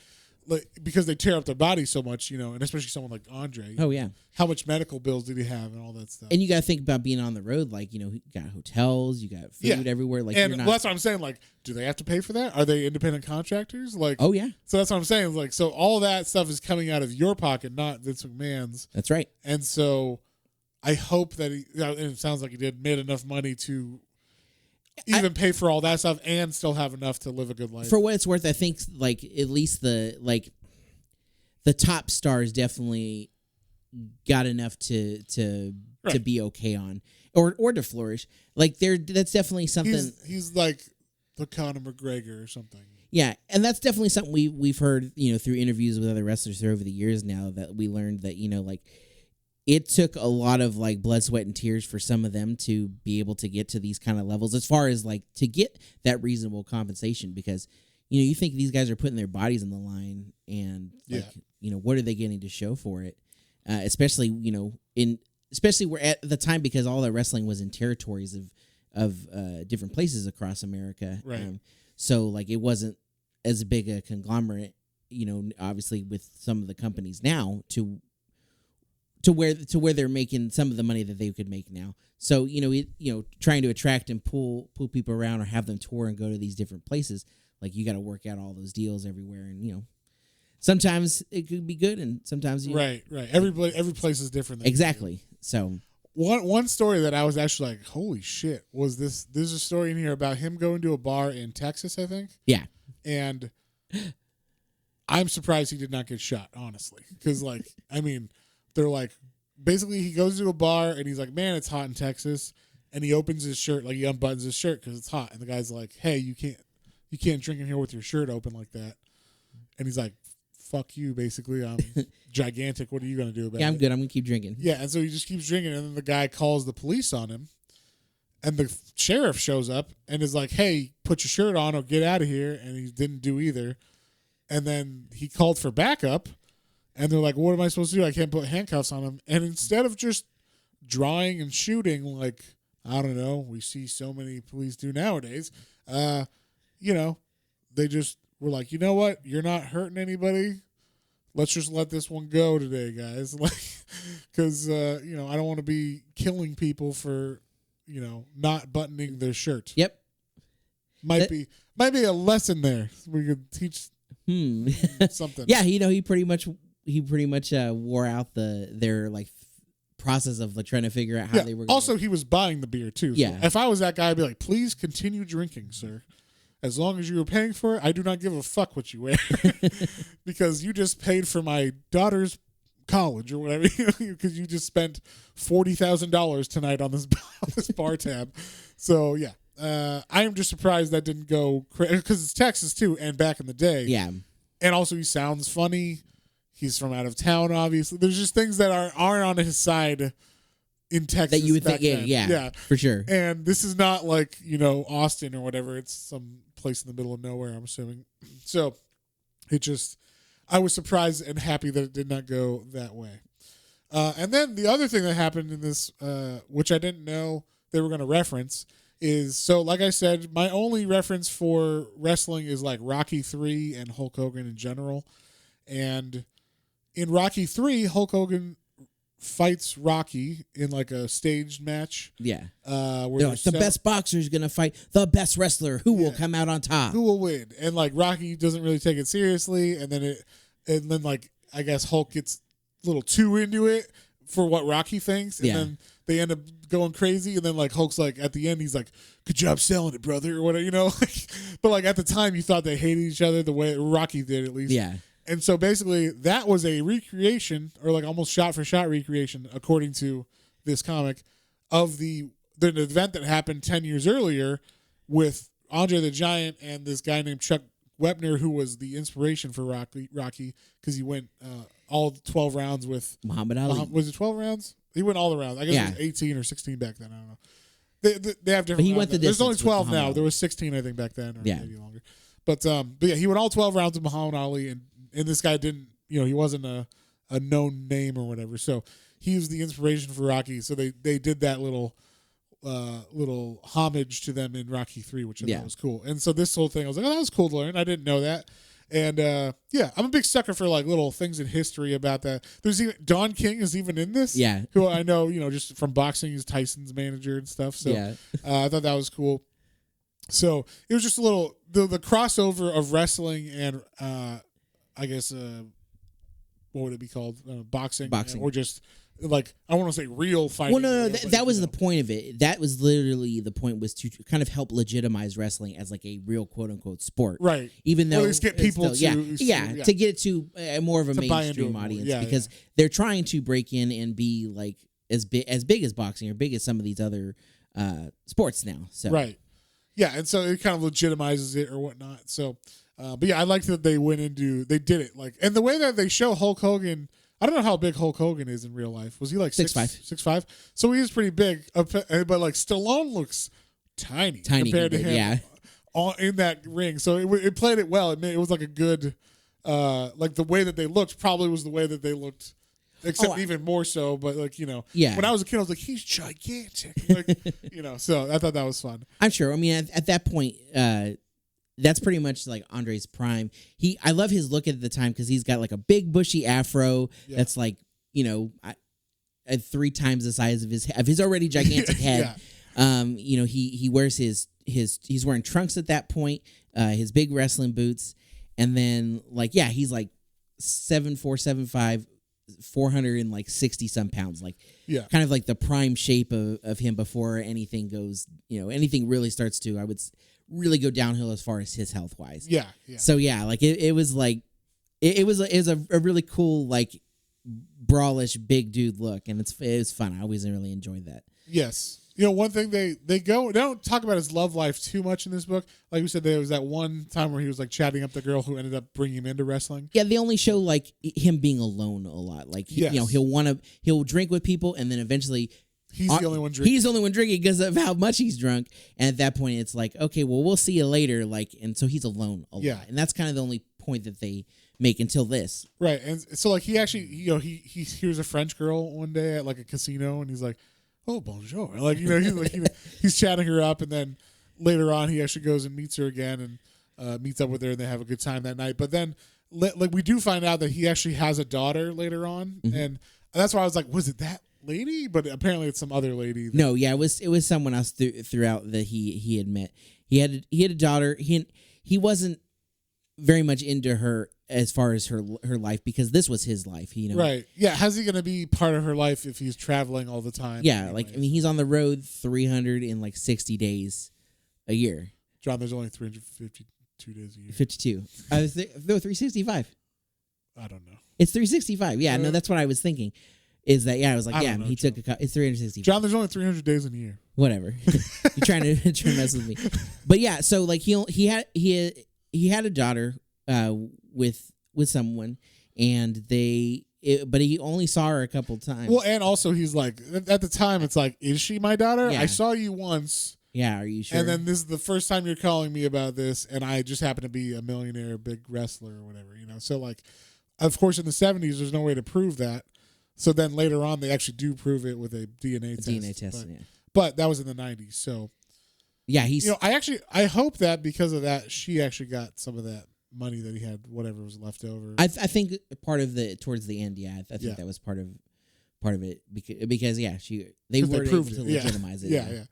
Like, because they tear up their body so much, and especially someone like Andre. Oh yeah, how much medical bills did he have and all that stuff? And you got to think about being on the road. Like you got hotels, you got food everywhere. Like, and that's what I'm saying. Like, do they have to pay for that? Are they independent contractors? Like, oh yeah. So that's what I'm saying. Like, so all that stuff is coming out of your pocket, not Vince McMahon's. That's right. And so, I hope that and it sounds like he made enough money to even pay for all that stuff and still have enough to live a good life. For what it's worth, I think like at least the top stars definitely got enough to be okay on or to flourish. Like that's definitely something. He's like the Conor McGregor or something. Yeah, and that's definitely something we've heard through interviews with other wrestlers over the years now that we learned that like it took a lot of like blood, sweat, and tears for some of them to be able to get to these kind of levels as far as like to get that reasonable compensation because you think these guys are putting their bodies on the line and like what are they getting to show for it? Especially especially we're at the time because all that wrestling was in territories of different places across America. Right. So like it wasn't as big a conglomerate, obviously with some of the companies now to where they're making some of the money that they could make now. So trying to attract and pull people around or have them tour and go to these different places, like you got to work out all those deals everywhere, and sometimes it could be good and sometimes right. Every place is different. Exactly. So one story that I was actually like, holy shit, was this? There's a story in here about him going to a bar in Texas, I think. Yeah, and I'm surprised he did not get shot, honestly, because they're like, basically he goes to a bar and he's like, man, it's hot in Texas, and he opens his shirt, like he unbuttons his shirt because it's hot, and the guy's like, hey, you can't drink in here with your shirt open like that, and he's like, fuck you, basically, I'm gigantic, what are you gonna do about it? Yeah, I'm good, I'm gonna keep drinking. Yeah, and so he just keeps drinking, and then the guy calls the police on him, and the sheriff shows up and is like, hey, put your shirt on or get out of here, and he didn't do either, and then he called for backup. And they're like, what am I supposed to do? I can't put handcuffs on him. And instead of just drawing and shooting, like, I don't know, we see so many police do nowadays, they just were like, you know what? You're not hurting anybody. Let's just let this one go today, guys. Like, because, I don't want to be killing people for, not buttoning their shirt. Yep. Might be a lesson there. We could teach something. Yeah, he pretty much wore out their like process of like trying to figure out how they were. Also, he was buying the beer too. So yeah. If I was that guy, I'd be like, please continue drinking, sir. as long as you were paying for it, I do not give a fuck what you wear because you just paid for my daughter's college or whatever, because you just spent $40,000 tonight on this bar tab. So yeah, I am just surprised that didn't go because it's Texas too, and back in the day, Yeah. and also he sounds funny. He's from out of town, obviously. There's just things that aren't on his side in Texas That you would back think, then. yeah, for sure. And this is not like, Austin or whatever. It's some place in the middle of nowhere, I'm assuming. So I was surprised and happy that it did not go that way. And then the other thing that happened in this, which I didn't know they were going to reference, is, so like I said, my only reference for wrestling is like Rocky 3 and Hulk Hogan in general. And in Rocky 3, Hulk Hogan fights Rocky in like a staged match. Yeah. Where Like, the best boxer is going to fight the best wrestler. Who will come out on top? Who will win? And like Rocky doesn't really take it seriously. And then like, I guess Hulk gets a little too into it for what Rocky thinks. And then they end up going crazy. And then like Hulk's like, at the end, he's like, good job selling it, brother, or whatever, but like at the time you thought they hated each other the way Rocky did, at least. Yeah. And so basically that was a recreation, or like almost shot for shot recreation, according to this comic, of the event that happened 10 years earlier with Andre the Giant and this guy named Chuck Wepner, who was the inspiration for Rocky, because he went all 12 rounds with Muhammad Ali. Was it 12 rounds? He went all the rounds. I guess it was 18 or 16 back then. I don't know. They have different. But he went the There's only distance 12 with now. Muhammad There was 16, I think, back then, or Yeah. maybe longer. But yeah, he went all 12 rounds with Muhammad Ali, and this guy didn't, he wasn't a known name or whatever. So he was the inspiration for Rocky. So they did that little homage to them in Rocky 3, which I thought was cool. And so this whole thing, I was like, oh, that was cool to learn. I didn't know that. And yeah, I'm a big sucker for like little things in history about that. There's even Don King is even in this. Yeah. Who I know, just from boxing, he's Tyson's manager and stuff. So I thought that was cool. So it was just a little the crossover of wrestling and I guess what would it be called? Boxing, or just like, I want to say real fighting. Well, no, that was the point of it. That was literally the point, was to kind of help legitimize wrestling as like a real quote unquote sport, right? Even though at least get people to get it to more of a mainstream audience, because they're trying to break in and be like as big as boxing, or big as some of these other sports now. So right, yeah, and so it kind of legitimizes it or whatnot. So, but yeah, I like that they did it like, and the way that they show Hulk Hogan. I don't know how big Hulk Hogan is in real life. Was he like 6'5"? 6'5"? So he is pretty big, but like Stallone looks tiny compared to him. Yeah. In that ring. So it played it well. It was like a good, like the way that they looked probably was the way that they looked, except even more so. But like, when I was a kid, I was like, he's gigantic. Like, so I thought that was fun. I'm sure. I mean, at that point, that's pretty much like Andre's prime. I love his look at the time, because he's got like a big bushy afro that's like, 3 times the size of his already gigantic head. He wears he's wearing trunks at that point, his big wrestling boots, and then like he's like 7'4", 7'5", 460 some pounds, like kind of like the prime shape of him before anything goes, anything really starts to, I would really go downhill as far as his health wise. Yeah. So like it was like it was a really cool, like brawlish big dude look, and it was fun. I always really enjoyed that. Yes. One thing they don't talk about his love life too much in this book. Like we said, there was that one time where he was like chatting up the girl who ended up bringing him into wrestling. Yeah, they only show like him being alone a lot. Like he'll drink with people, and then eventually he's the only one drinking. He's the only one drinking because of how much he's drunk. And at that point, it's like, okay, well, we'll see you later. Like, and so he's alone a lot, and that's kind of the only point that they make until this. Right, and so like he actually, he hears a French girl one day at like a casino, and he's like, oh, bonjour. Like, he's chatting her up, and then later on he actually goes and meets her again and meets up with her, and they have a good time that night. But then like we do find out that he actually has a daughter later on, and that's why I was like, was it that lady? But apparently it's some other lady. No, yeah, it was someone else throughout that he had met. He had a daughter. He wasn't very much into her as far as her life, because this was his life, Right. Yeah. How's he going to be part of her life if he's traveling all the time? Yeah. Anyways. Like, I mean, he's on the road 360 days a year. John, there's only 352 days a year. 52. No, 365. I don't know. It's 365. Yeah, no, that's what I was thinking. Is that I was like, yeah, he took it's 365. John, there's only 300 days in a year. Whatever. You're trying to mess with me. But yeah, so like he had a daughter with someone, and but he only saw her a couple times. Well, and also he's like, at the time, it's like, is she my daughter? Yeah. I saw you once. Yeah, are you sure? And then this is the first time you're calling me about this, and I just happen to be a millionaire, big wrestler or whatever, So like, of course, in the 70s, there's no way to prove that. So then later on, they actually do prove it with a DNA test. DNA test, yeah. But that was in the 90s, so yeah, he's. I hope that because of that, she actually got some of that money that he had, whatever was left over. I think part of towards the end, I think that was part of it because they were able to legitimize it. Yeah.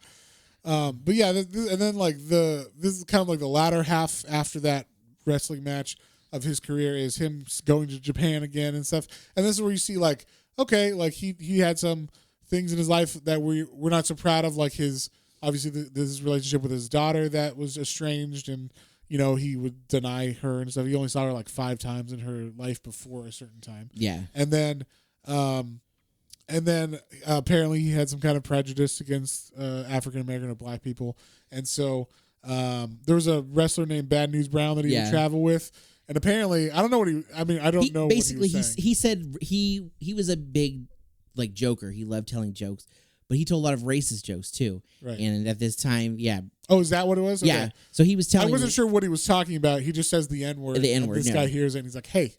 But yeah, and then like this is kind of like the latter half after that wrestling match of his career is him going to Japan again and stuff. And this is where you see like, okay, like he had some things in his life that we're not so proud of, like his this relationship with his daughter that was estranged, and he would deny her and stuff. He only saw her like 5 times in her life before a certain time. Yeah, and then apparently he had some kind of prejudice against African American or black people, and so there was a wrestler named Bad News Brown that he would travel with. And apparently, I don't know what I don't know. Basically, what he was saying. he said he was a big like joker. He loved telling jokes, but he told a lot of racist jokes too. Right. And at this time, yeah. Oh, is that what it was? Okay. Yeah. So he was telling. I wasn't sure what he was talking about. He just says the N-word. The N-word. This guy hears it and he's like, "Hey,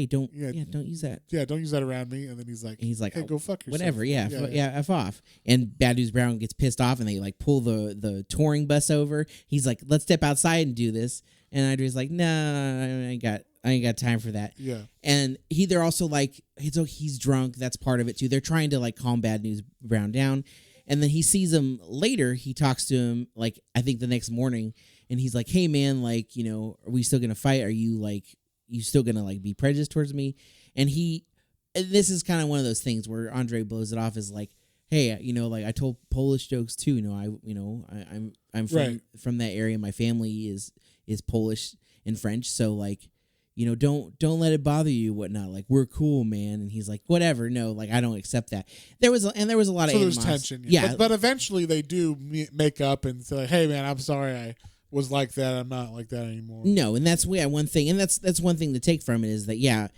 don't use that. Yeah, don't use that around me." And then he's like, "Hey, go fuck yourself." Whatever. Yeah. F off. And Bad News Brown gets pissed off, and they like pull the touring bus over. He's like, "Let's step outside and do this." And Andre's like, "No, I ain't got time for that." Yeah. And they're also like, he's drunk. That's part of it too. They're trying to like calm Bad News Brown down. And then he sees him later. He talks to him like, I think the next morning. And he's like, "Hey man, like, are we still going to fight? Are you still going to like be prejudiced towards me?" And this is kind of one of those things where Andre blows it off as like, "Hey, like I told Polish jokes too. I'm from that area. My family is Polish and French. So like, don't let it bother you, whatnot. Like, we're cool, man." And he's like, "Whatever, no, like I don't accept that." There was a lot of there's tension. Yeah, but eventually they do make up and say, "Hey, man, I'm sorry, I was like that. I'm not like that anymore." No, and that's one thing, and that's one thing to take from it is that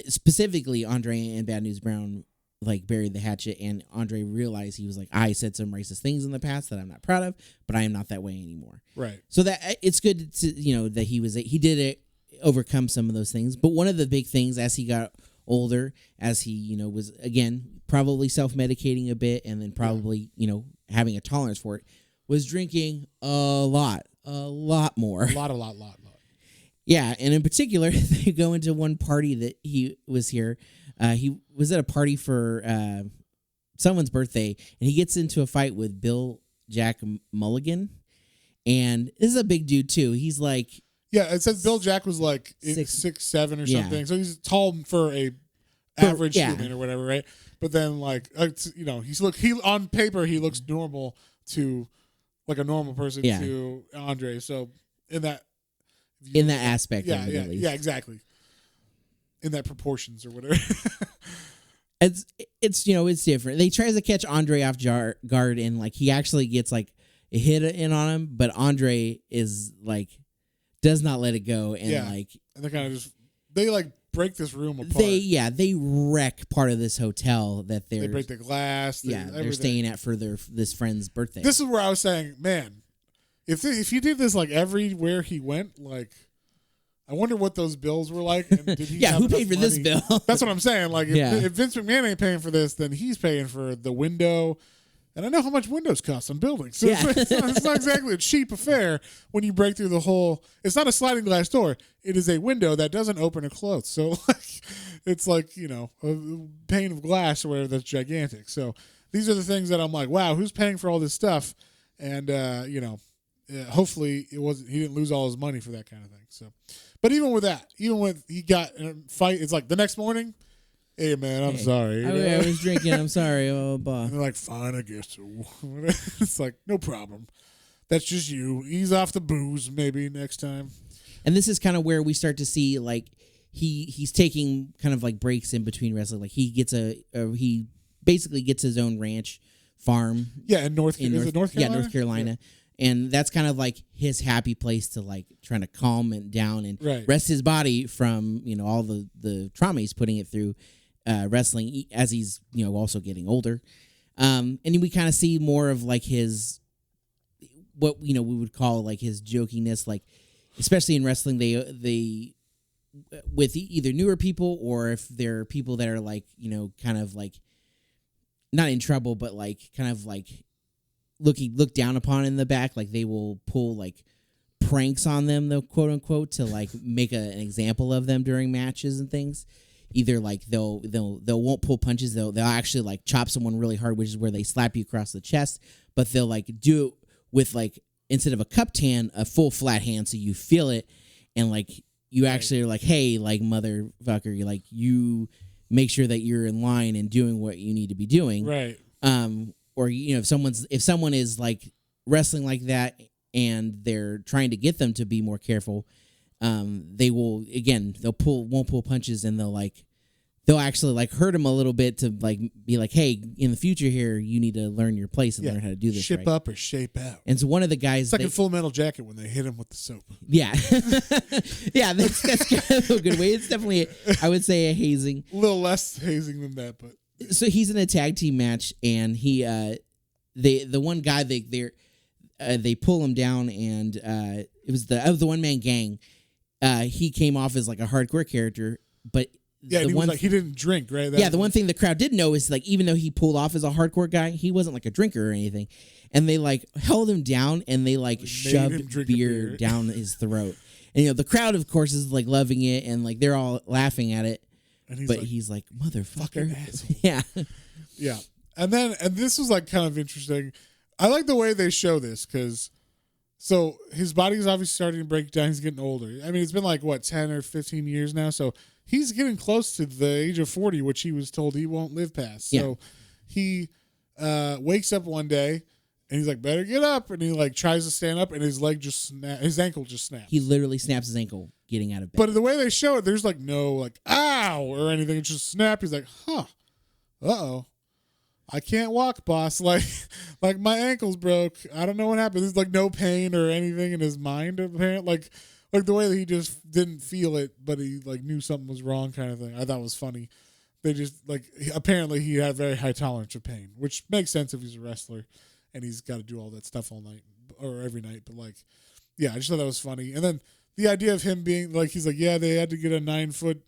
specifically Andre and Bad News Brown like buried the hatchet, and Andre realized he was like, "I said some racist things in the past that I'm not proud of, but I am not that way anymore." Right. So that it's good to that he did it. Overcome some of those things, but one of the big things as he got older, as he was again probably self-medicating a bit, and then probably having a tolerance for it, was drinking a lot more. A lot. Yeah, and in particular, they go into one party that he was here. He was at a party for someone's birthday, and he gets into a fight with Bill Jack Mulligan, and this is a big dude too. He's like. Yeah, it says Bill Jack was like 6'7" or something, so he's tall for a average human or whatever, right? But then like he on paper he looks normal to like a normal person to Andre. So in that aspect, yeah, exactly. In that proportions or whatever. it's it's different. They tries to catch Andre off guard, and like he actually gets like a hit in on him, but Andre is like. Does not let it go, and and they kind of they like break this room apart. They wreck part of this hotel that they break the glass. They're staying at for this friend's birthday. This is where I was saying, man, if he did this like everywhere he went, like I wonder what those bills were like. And did he who paid for money? This bill? That's what I'm saying. Like if Vince McMahon ain't paying for this, then he's paying for the window. And I know how much windows cost on buildings. So it's not exactly a cheap affair when you break through the whole. It's not a sliding glass door. It is a window that doesn't open or close. So it's like, a pane of glass or whatever that's gigantic. So these are the things that I'm like, wow, who's paying for all this stuff? And, hopefully he didn't lose all his money for that kind of thing. So, but even when he got in a fight, it's like the next morning. "Hey, man, I'm sorry. I was drinking. I'm sorry." Oh, bah. And they're like, "Fine, I guess so." It's like, no problem. That's just you. Ease off the booze maybe next time. And this is kind of where we start to see like he's taking kind of like breaks in between wrestling. Like he basically gets his own ranch farm. Yeah, in North Carolina. Yeah, North Carolina. Yeah. And that's kind of like his happy place to like trying to calm it down and rest his body from, all the trauma he's putting it through wrestling as he's, also getting older. And we kind of see more of like his, what, we would call like his jokiness, like, especially in wrestling, they with either newer people or if they're people that are like, kind of like not in trouble, but like kind of like looked down upon in the back, like they will pull like pranks on them, though, quote unquote, to like make an example of them during matches and things. Either like they'll won't pull punches, they'll actually like chop someone really hard, which is where they slap you across the chest, but they'll like do it with like, instead of a cupped hand, a full flat hand, so you feel it, and like you actually are like, hey, like motherfucker, you like you make sure that you're in line and doing what you need to be doing, right? Or if someone is like wrestling like that and they're trying to get them to be more careful, they will won't pull punches, and they'll actually like hurt him a little bit to like be like, hey, in the future here, you need to learn your place and learn how to do this. Ship up or shape out. And so one of the guys, it's like in Full Metal Jacket when they hit him with the soap. Yeah, yeah, that's kind of a good way. It's definitely, I would say, a hazing. A little less hazing than that, but so he's in a tag team match, and the one guy they pull him down, and it was the one man gang. He came off as like a hardcore character, but yeah, he was like, he didn't drink, right? The one thing the crowd didn't know is like, even though he pulled off as a hardcore guy, he wasn't like a drinker or anything, and they like held him down and they like shoved beer down his throat, and the crowd of course is like loving it and like they're all laughing at it, and he's like motherfucker, yeah, yeah, and this was like kind of interesting. I like the way they show this because. So his body is obviously starting to break down. He's getting older. I mean, it's been like, 10 or 15 years now. So he's getting close to the age of 40, which he was told he won't live past. Yeah. So he wakes up one day and he's like, better get up. And he like tries to stand up and his ankle just snaps. He literally snaps his ankle getting out of bed. But the way they show it, there's like no like, ow or anything. It's just snap. He's like, uh-oh. I can't walk, boss. Like my ankle's broke. I don't know what happened. There's like no pain or anything in his mind, apparently. Like the way that he just didn't feel it, but he like knew something was wrong, kind of thing. I thought was funny. They just like apparently he had very high tolerance of pain, which makes sense if he's a wrestler and he's got to do all that stuff all night or every night. But like, yeah, I just thought that was funny. And then the idea of him being like, he's like, yeah, they had to get a 9-foot,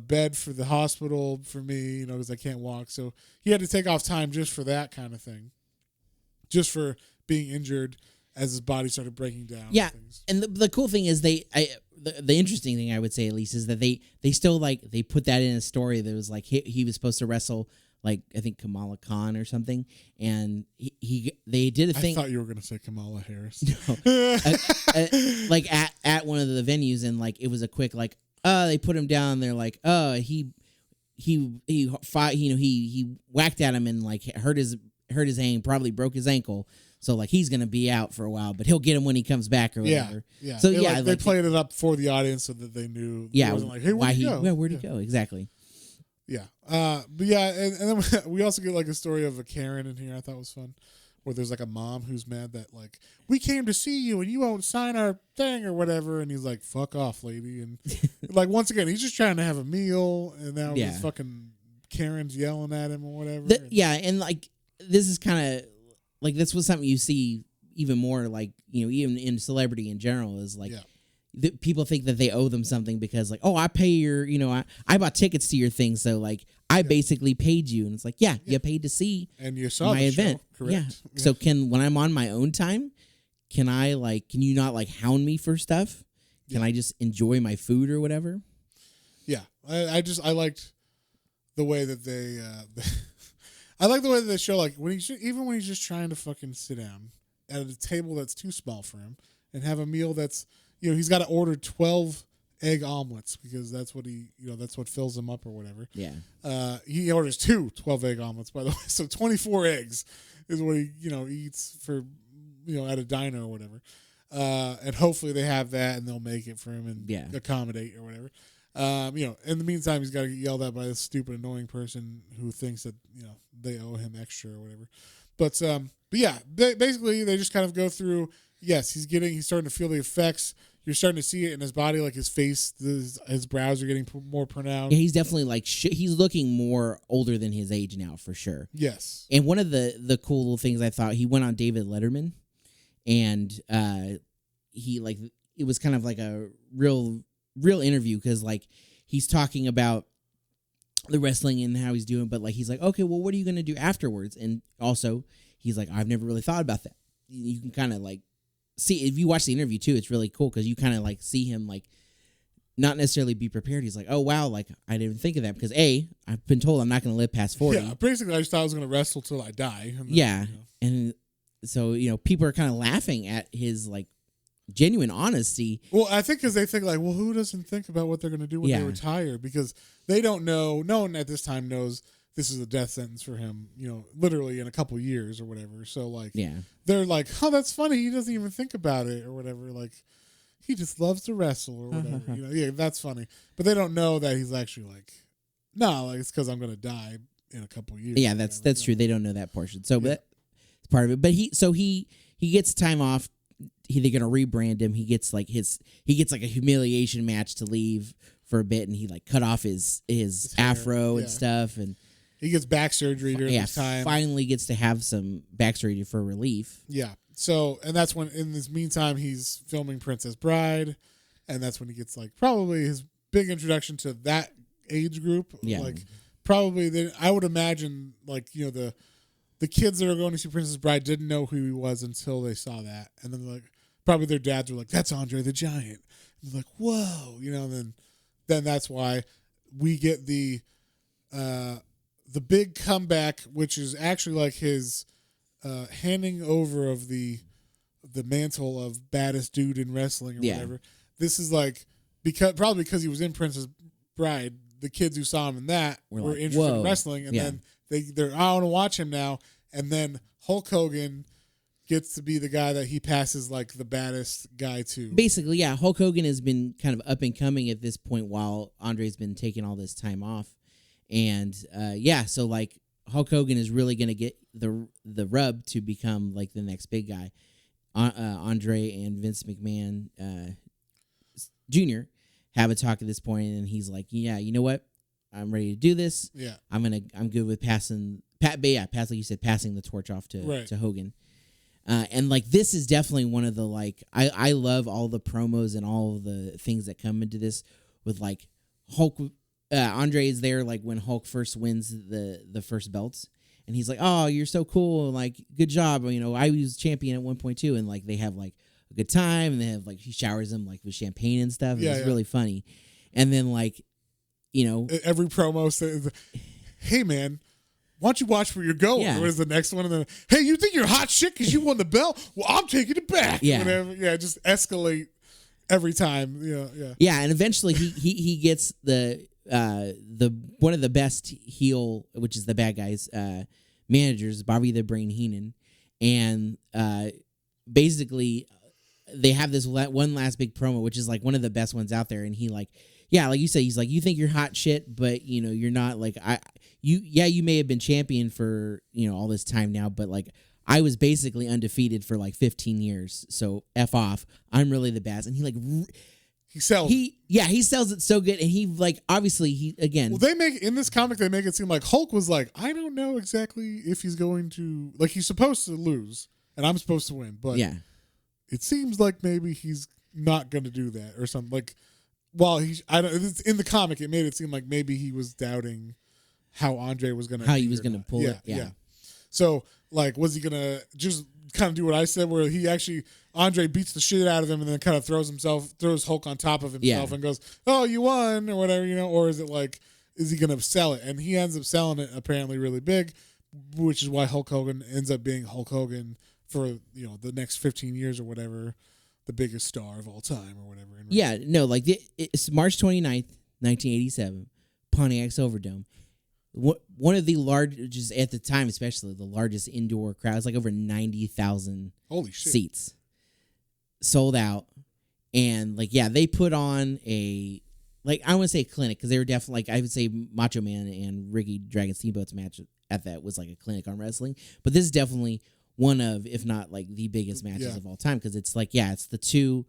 bed for the hospital for me, because I can't walk. So he had to take off time just for that kind of thing, just for being injured as his body started breaking down. Yeah, and the cool thing is the interesting thing I would say at least is that they still like they put that in a story that was like he was supposed to wrestle like I think Kamala Khan or something, and they did a thing. I thought you were gonna say Kamala Harris. No, like at one of the venues, and like it was a quick like. They put him down. They're like, he fought. He whacked at him and like hurt his hand, probably broke his ankle. So like he's gonna be out for a while, but he'll get him when he comes back or whatever. Yeah. So they played it up for the audience so that they knew. Yeah. It wasn't like, hey, where'd he go? Yeah, where'd he go? Exactly. Yeah. But yeah, and then we also get like a story of a Karen in here. I thought was fun. Where there's like a mom who's mad that like we came to see you and you won't sign our thing or whatever, and he's like, "Fuck off, lady!" And like once again, he's just trying to have a meal, and now this fucking Karen's yelling at him or whatever. And like this is kind of like this was something you see even more like even in celebrity in general is like people think that they owe them something because like I pay your I bought tickets to your thing, so like I basically paid you, and it's like you paid to see and you saw my event. Show, correct. Yeah. So when I'm on my own time, can you not like hound me for stuff? Can I just enjoy my food or whatever? Yeah, I liked the way that they I like the way that they show like when he's just trying to fucking sit down at a table that's too small for him and have a meal that's he's got to order 12 egg omelets because that's what that's what fills him up or whatever. Yeah. He orders 12 egg omelets, by the way, so 24 eggs. is what he eats for at a diner or whatever. And hopefully they have that and they'll make it for him and accommodate or whatever. In the meantime, he's got to get yelled at by this stupid, annoying person who thinks that they owe him extra or whatever. But yeah, basically they just kind of go through. Yes, he's starting to feel the effects. You're starting to see it in his body, like his face, his brows are getting more pronounced. Yeah, he's definitely like he's looking more older than his age now, for sure. Yes. And one of the cool little things I thought, he went on David Letterman, and he like it was kind of like a real interview because like he's talking about the wrestling and how he's doing, but like he's like, okay, well, what are you gonna do afterwards? And also he's like, I've never really thought about that. You can kind of like see if you watch the interview too, it's really cool because you kind of like see him like not necessarily be prepared. He's like, oh wow, like I didn't even think of that because I've been told I'm not going to live past 40. Yeah, basically I just thought I was going to wrestle till I die. And then, and so people are kind of laughing at his like genuine honesty. Well, I think because they think like, well, who doesn't think about what they're going to do when they retire? Because they don't know. No one at this time knows this is a death sentence for him, literally in a couple years or whatever. So, like, they're like, oh, that's funny. He doesn't even think about it or whatever. Like, he just loves to wrestle or whatever. That's funny. But they don't know that he's actually like, no, like, it's because I'm going to die in a couple years. Yeah, that's true. They don't know that portion. So, but it's part of it. But he gets time off. They're going to rebrand him. He gets like a humiliation match to leave for a bit, and he like cut off his afro and stuff, and he gets back surgery during this time. Finally gets to have some back surgery for relief. Yeah. So, and that's when, in this meantime, he's filming Princess Bride, and that's when he gets like probably his big introduction to that age group. Yeah. Like probably, I would imagine like the kids that are going to see Princess Bride didn't know who he was until they saw that, and then like probably their dads were like, "That's Andre the Giant." And they're like, "Whoa," and then that's why we get the big comeback, which is actually like his handing over of the mantle of baddest dude in wrestling or whatever. This is like probably because he was in Princess Bride, the kids who saw him in that were like, interested in wrestling, and then they're I want to watch him now, and then Hulk Hogan gets to be the guy that he passes like the baddest guy to. Basically, yeah, Hulk Hogan has been kind of up and coming at this point while Andre's been taking all this time off. And so like Hulk Hogan is really going to get the rub to become like the next big guy. Andre and Vince McMahon Jr. have a talk at this point, and he's like, "Yeah, you know what? I'm ready to do this. Yeah, I'm good with passing like you said, passing the torch off to Hogan." And like this is definitely one of the like I love all the promos and all of the things that come into this with like Hulk. Andre is there like when Hulk first wins the first belts, and he's like, "Oh, you're so cool! Like, good job! I was champion at 1.2," and like they have like a good time, and they have like he showers him like with champagne and stuff. And it's really funny, and then like every promo says, "Hey man, why don't you watch where you're going?" Yeah. Where's the next one? And then, "Hey, you think you're hot shit because you won the belt? Well, I'm taking it back." Yeah, whatever. Yeah, just escalate every time. Yeah, and eventually he gets the one of the best heel, which is the bad guys, managers, Bobby the Brain Heenan, and basically they have this one last big promo, which is like one of the best ones out there, and he like you said, he's like, "You think you're hot shit, but you're not. Like you may have been champion for all this time now, but like I was basically undefeated for like 15 years, so F off. I'm really the best." And he like he sells it so good, and he like obviously he again. Well, they make in this comic they make it seem like Hulk was like, I don't know exactly if he's going to, like, he's supposed to lose and I'm supposed to win, but it seems like maybe he's not going to do that or something. Like, while it's in the comic, it made it seem like maybe he was doubting how Andre was going to, how he was going to pull it. Yeah. So, like, was he going to just kind of do what I said, where he actually Andre beats the shit out of him and then kind of throws Hulk on top of himself and goes, "Oh, you won," or whatever, or is it like, is he going to sell it? And he ends up selling it apparently really big, which is why Hulk Hogan ends up being Hulk Hogan for the next 15 years or whatever, the biggest star of all time or whatever. Yeah, no, like it's March 29th, 1987, Pontiac Silverdome. one of the largest at the time, especially the largest indoor crowds, like over 90,000 Holy shit. seats, sold out, and like they put on a like I don't want to say a clinic because they were definitely like I would say Macho Man and Ricky Dragon Steamboat's match at that was like a clinic on wrestling, but this is definitely one of, if not like the biggest matches of all time because it's like it's the two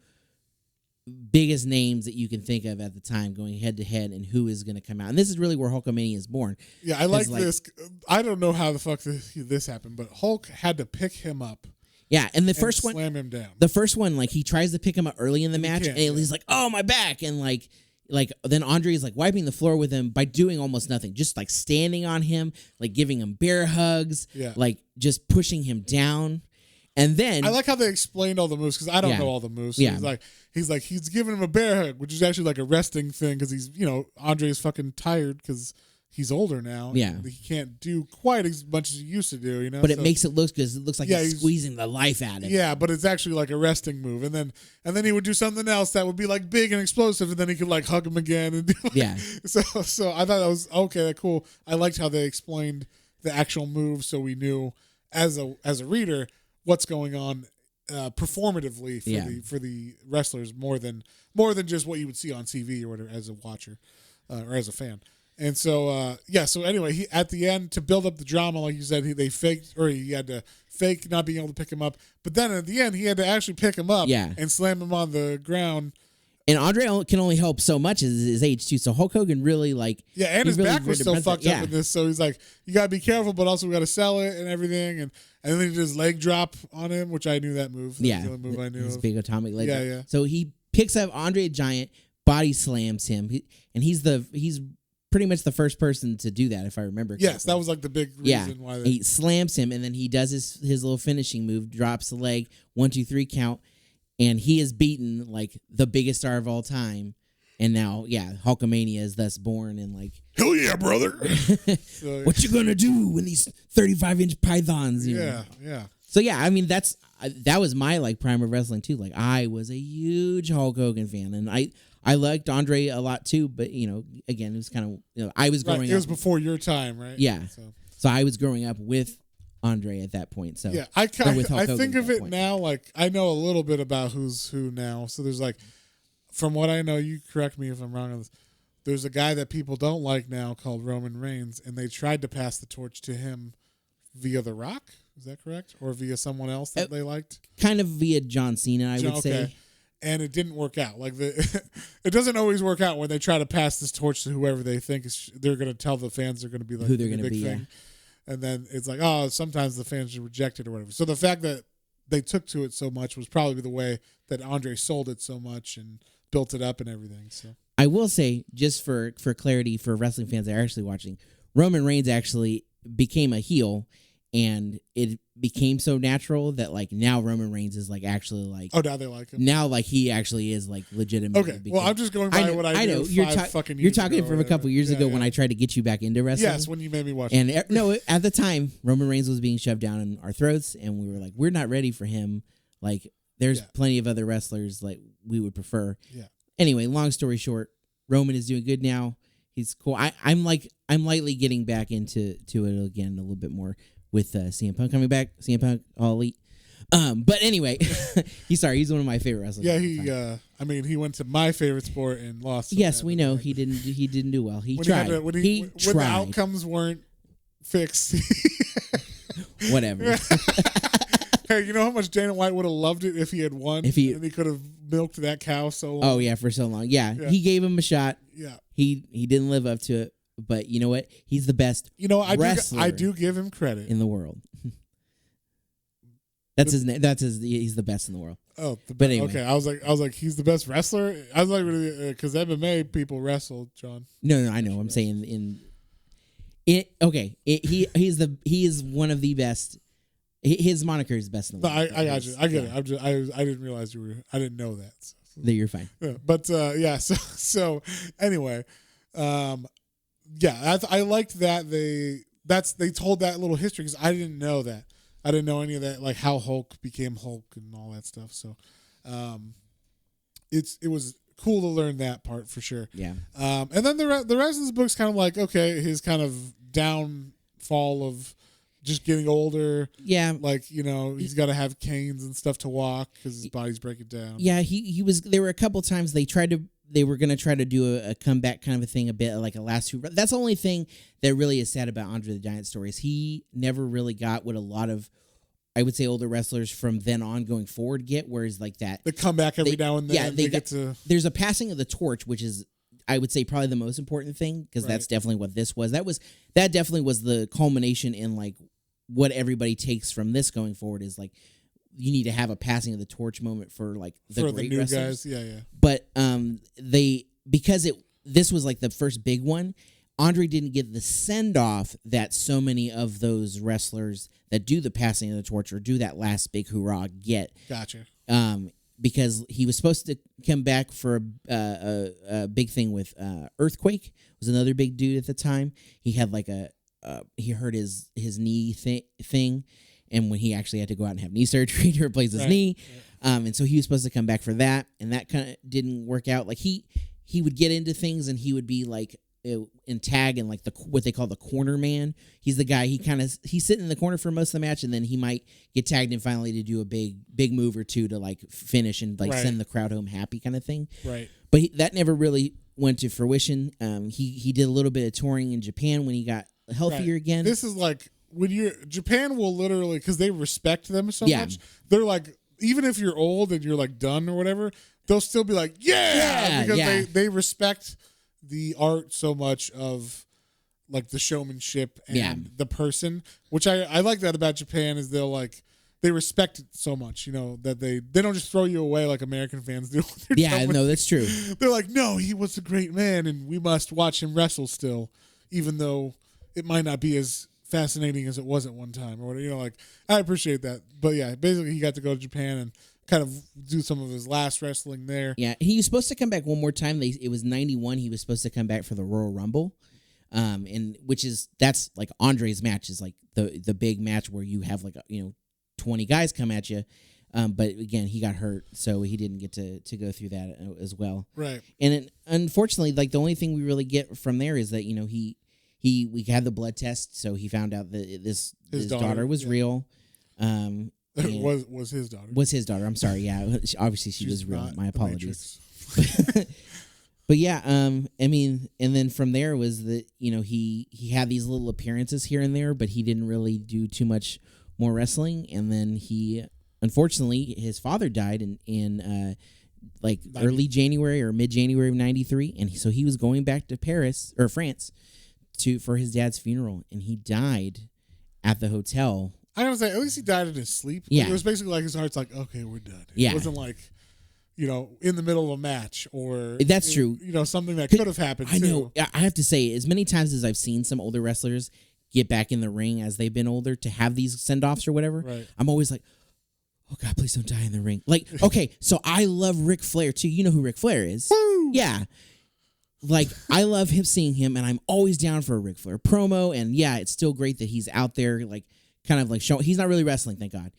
biggest names that you can think of at the time going head to head and who is going to come out. And this is really where Hulkamania is born. Yeah, I like this. I don't know how the fuck this happened, but Hulk had to pick him up. Yeah, and the first one slam him down. The first one, like he tries to pick him up early in the match, and he's like, "Oh, my back!" And like then Andre is like wiping the floor with him by doing almost nothing, just like standing on him, like giving him bear hugs, like just pushing him down. And then I like how they explained all the moves because I don't know all the moves. So he's giving him a bear hug, which is actually like a resting thing because he's Andre is fucking tired because he's older now. Yeah, he can't do quite as much as he used to do. But it makes it look because it looks like he's squeezing the life out of him. Yeah, but it's actually like a resting move, and then he would do something else that would be like big and explosive, and then he could like hug him again. And so I thought that was okay, cool. I liked how they explained the actual move, so we knew as a reader what's going on performatively for the wrestlers more than just what you would see on TV or whatever as a watcher or as a fan. And so so anyway, he at the end to build up the drama, like you said, he had to fake not being able to pick him up, but then at the end he had to actually pick him up and slam him on the ground. And Andre can only help so much at his age too. So Hulk Hogan really and his back was so fucked up in this. So he's like, you gotta be careful, but also we gotta sell it and everything. And then he did his leg drop on him, which I knew that move. That's the only move I knew his of. Big atomic leg. Yeah. So he picks up Andre the Giant, body slams him, and he's pretty much the first person to do that, if I remember correctly. Yes, that was like the big reason why he slams him, and then he does his little finishing move, drops the leg, 1, 2, 3 count. And he is beaten like the biggest star of all time. And now, Hulkamania is thus born and like, hell yeah, brother. What you gonna do when these 35-inch pythons? You know? Yeah. So I mean that was my like prime of wrestling too. Like I was a huge Hulk Hogan fan, and I liked Andre a lot too. But again, it was kind of I was growing up. It was before your time, right? Yeah. So I was growing up with Andre at that point. So I think of it now like I know a little bit about who's who now. So there's like, from what I know, you correct me if I'm wrong on this, there's a guy that people don't like now called Roman Reigns, and they tried to pass the torch to him via The Rock. Is that correct? Or via someone else that they liked? Kind of via John Cena, I would say. And it didn't work out. Like it doesn't always work out when they try to pass this torch to whoever they think they're going to tell the fans they're going to be like who they're going to be. Thing. And then it's like, sometimes the fans reject it or whatever. So the fact that they took to it so much was probably the way that Andre sold it so much and built it up and everything. So I will say, just for clarity for wrestling fans that are actually watching, Roman Reigns actually became a heel, and it became so natural that like now Roman Reigns is like actually like now they like him. Now like he actually is like legitimate. Okay, well I'm just going by what I know. You're talking from a couple years ago when I tried to get you back into wrestling. Yes, when you made me watch. And at the time Roman Reigns was being shoved down in our throats, and we were like, we're not ready for him. Like there's plenty of other wrestlers like we would prefer. Yeah. Anyway, long story short, Roman is doing good now. He's cool. I'm lightly getting back into it again a little bit more with CM Punk coming back. CM Punk All Elite. But anyway, he's one of my favorite wrestlers. Yeah, he went to my favorite sport and lost. Yes, we know he didn't do well. He tried. When the outcomes weren't fixed. Whatever. Hey, you know how much Dana White would have loved it if he had won? And he could have milked that cow so long. Oh yeah, for so long. Yeah, he gave him a shot. Yeah. He didn't live up to it, but you know what? He's the best. I do give him credit in the world. That's his name. He's the best in the world. Oh, but anyway. Okay. I was like, he's the best wrestler. I was like, because MMA people wrestle, John. No, I know. I'm saying he is one of the best. His moniker is best in the world. I got you. I get it. I didn't realize I didn't know that. So. No, you're fine. Yeah, but So anyway, I liked that they told that little history because I didn't know that. I didn't know any of that, like how Hulk became Hulk and all that stuff. So, it was cool to learn that part for sure. Yeah. And then the rest of the book's kind of like, okay, his kind of downfall of just getting older. Yeah. Like, he's got to have canes and stuff to walk because his body's breaking down. Yeah, he was. There were a couple times they were going to try to do a comeback kind of a thing, a bit like a last two. That's the only thing that really is sad about Andre the Giant stories. He never really got what a lot of, I would say, older wrestlers from then on going forward get, whereas like that. They come back every now and then. Yeah, they get to. There's a passing of the torch, which is, I would say, probably the most important thing, because that's definitely what this was. That definitely was the culmination in like what everybody takes from this going forward is like, you need to have a passing of the torch moment for like the great new wrestlers. guys. Yeah. But because this was like the first big one, Andre didn't get the send off that so many of those wrestlers that do the passing of the torch or do that last big hoorah get. Gotcha. Because he was supposed to come back for a big thing with Earthquake, was another big dude at the time. He had like he hurt his knee thing. And when he actually had to go out and have knee surgery to replace his knee. And so he was supposed to come back for that. And that kind of didn't work out. Like he would get into things and he would be like in tag and like what they call the corner man. He's the guy, he's sitting in the corner for most of the match. And then he might get tagged in finally to do a big move or two to like finish and like send the crowd home happy kind of thing. Right. But that never really went to fruition. He did a little bit of touring in Japan when he got healthier again. This is like, Japan will literally, because they respect them so much, they're like, even if you're old and you're like done or whatever, they'll still be like, because they respect the art so much of like the showmanship and the person, which I like that about Japan is they respect it so much, that they don't just throw you away like American fans do. No, that's true. They're like, no, he was a great man and we must watch him wrestle still, even though it might not be as fascinating as it was at one time or whatever. I appreciate that. But yeah, basically he got to go to Japan and kind of do some of his last wrestling there. Yeah, he was supposed to come back one more time. It was 91. He was supposed to come back for the Royal Rumble. And that's like Andre's match is like the big match where you have like 20 guys come at you. But again, he got hurt, so he didn't get to go through that as well. Right. And unfortunately, like the only thing we really get from there is that we had the blood test, so he found out that his daughter was real. Was his daughter? Was his daughter? I'm sorry. Yeah, obviously she was real. My apologies. But yeah, I mean, and then from there was that he had these little appearances here and there, but he didn't really do too much more wrestling. And then unfortunately, his father died in like early January or mid January of '93, and so he was going back to Paris or France for his dad's funeral, and he died at the hotel. I gotta say, at least he died in his sleep. Yeah. It was basically like his heart's like, okay, we're done. Yeah. It wasn't like, in the middle of a match or... That's true. Something that could have happened, I know. I have to say, as many times as I've seen some older wrestlers get back in the ring as they've been older to have these send-offs or whatever, I'm always like, oh, God, please don't die in the ring. Like, okay, so I love Ric Flair, too. You know who Ric Flair is. Woo! Yeah. Like, I love seeing him, and I'm always down for a Ric Flair promo, and yeah, it's still great that he's out there, like, kind of like showing. He's not really wrestling, thank God.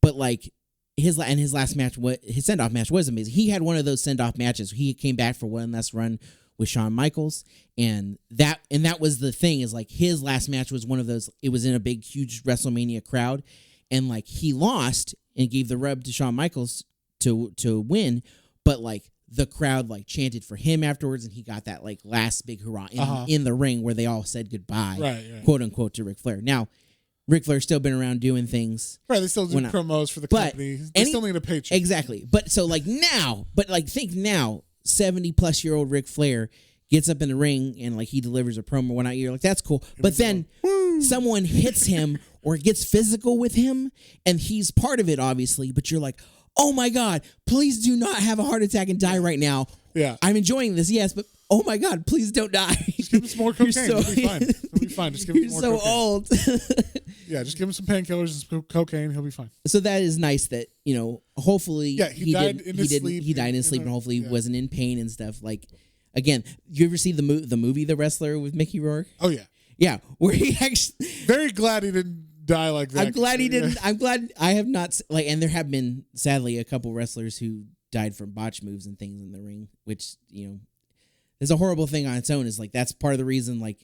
But, like, his last match, his send-off match was amazing. He had one of those send-off matches. He came back for one last run with Shawn Michaels, and that was the thing, is, like, his last match was one of those, it was in a big, huge WrestleMania crowd, and, like, he lost and gave the rub to Shawn Michaels to win, but, like, the crowd like chanted for him afterwards, and he got that like last big hurrah in the ring where they all said goodbye, right. Quote unquote, to Ric Flair. Now, Ric Flair's still been around doing things. Right, they still do promos for the company. They still need a paycheck. Exactly. But so like now, think now, 70-plus-year-old Ric Flair gets up in the ring and like he delivers a promo one night. You're like, that's cool. But then someone hits him or gets physical with him, and he's part of it, obviously, but you're like, oh my God, please do not have a heart attack and die right now. Yeah. I'm enjoying this, yes, but oh my God, please don't die. Just give him some more cocaine. He'll be fine. He'll be fine. Just give him some more cocaine. Old. Yeah, just give him some painkillers and some cocaine. He'll be fine. So that is nice that, hopefully he died in his sleep. He died in his sleep, and hopefully he wasn't in pain and stuff. Like, again, you ever see the movie The Wrestler with Mickey Rourke? Oh, yeah. Yeah, where he actually... Very glad he didn't die like that. I'm glad he didn't. I'm glad I have not, like, and there have been, sadly, a couple wrestlers who died from botch moves and things in the ring, which, is a horrible thing on its own. Is like, that's part of the reason, like,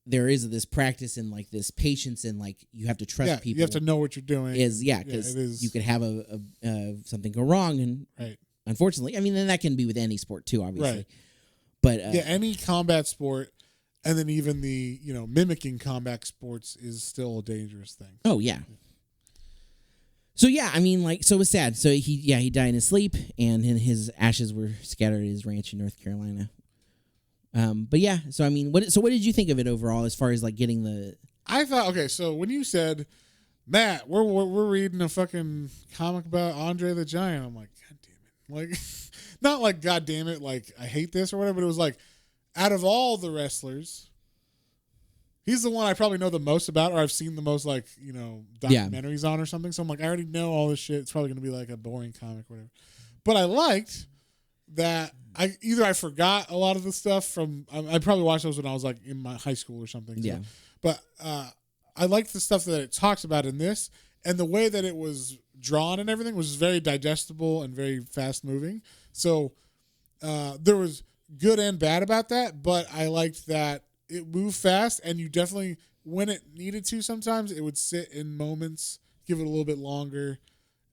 there is this practice and like this patience and like you have to trust people. You have to know what you're doing. Because you could have something go wrong, and unfortunately, I mean, then that can be with any sport too, obviously. Right. But any combat sport, and then even the mimicking combat sports is still a dangerous thing. Oh yeah. So yeah, I mean, like, so it was sad. So he died in his sleep, and his ashes were scattered at his ranch in North Carolina. But yeah, so I mean, what did you think of it overall, as far as like getting the? I thought, okay, so when you said, Matt, we're reading a fucking comic about Andre the Giant, I'm like, God damn it, like, not like God damn it, like I hate this or whatever, but it was like, out of all the wrestlers, he's the one I probably know the most about, or I've seen the most, like, documentaries on or something. So I'm like, I already know all this shit. It's probably going to be like a boring comic or whatever. But I liked that I forgot a lot of the stuff from, I probably watched those when I was like in my high school or something. Yeah. So, but I liked the stuff that it talks about in this, and the way that it was drawn and everything was very digestible and very fast moving. So there was good and bad about that, but I liked that it moved fast, and you definitely, when it needed to, sometimes it would sit in moments, give it a little bit longer,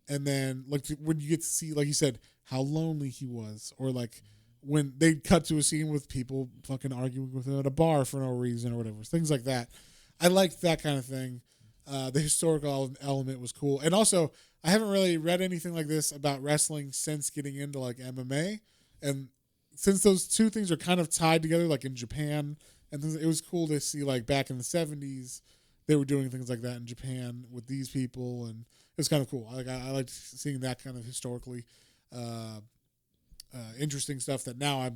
and then like when you get to see, like you said, how lonely he was, or like when they cut to a scene with people fucking arguing with him at a bar for no reason or whatever, things like that. I liked that kind of thing. The historical element was cool, and also I haven't really read anything like this about wrestling since getting into like MMA, and since those two things are kind of tied together, like in Japan. And it was cool to see, like, back in the 70s, they were doing things like that in Japan with these people, and it was kind of cool. I liked seeing that kind of historically interesting stuff that now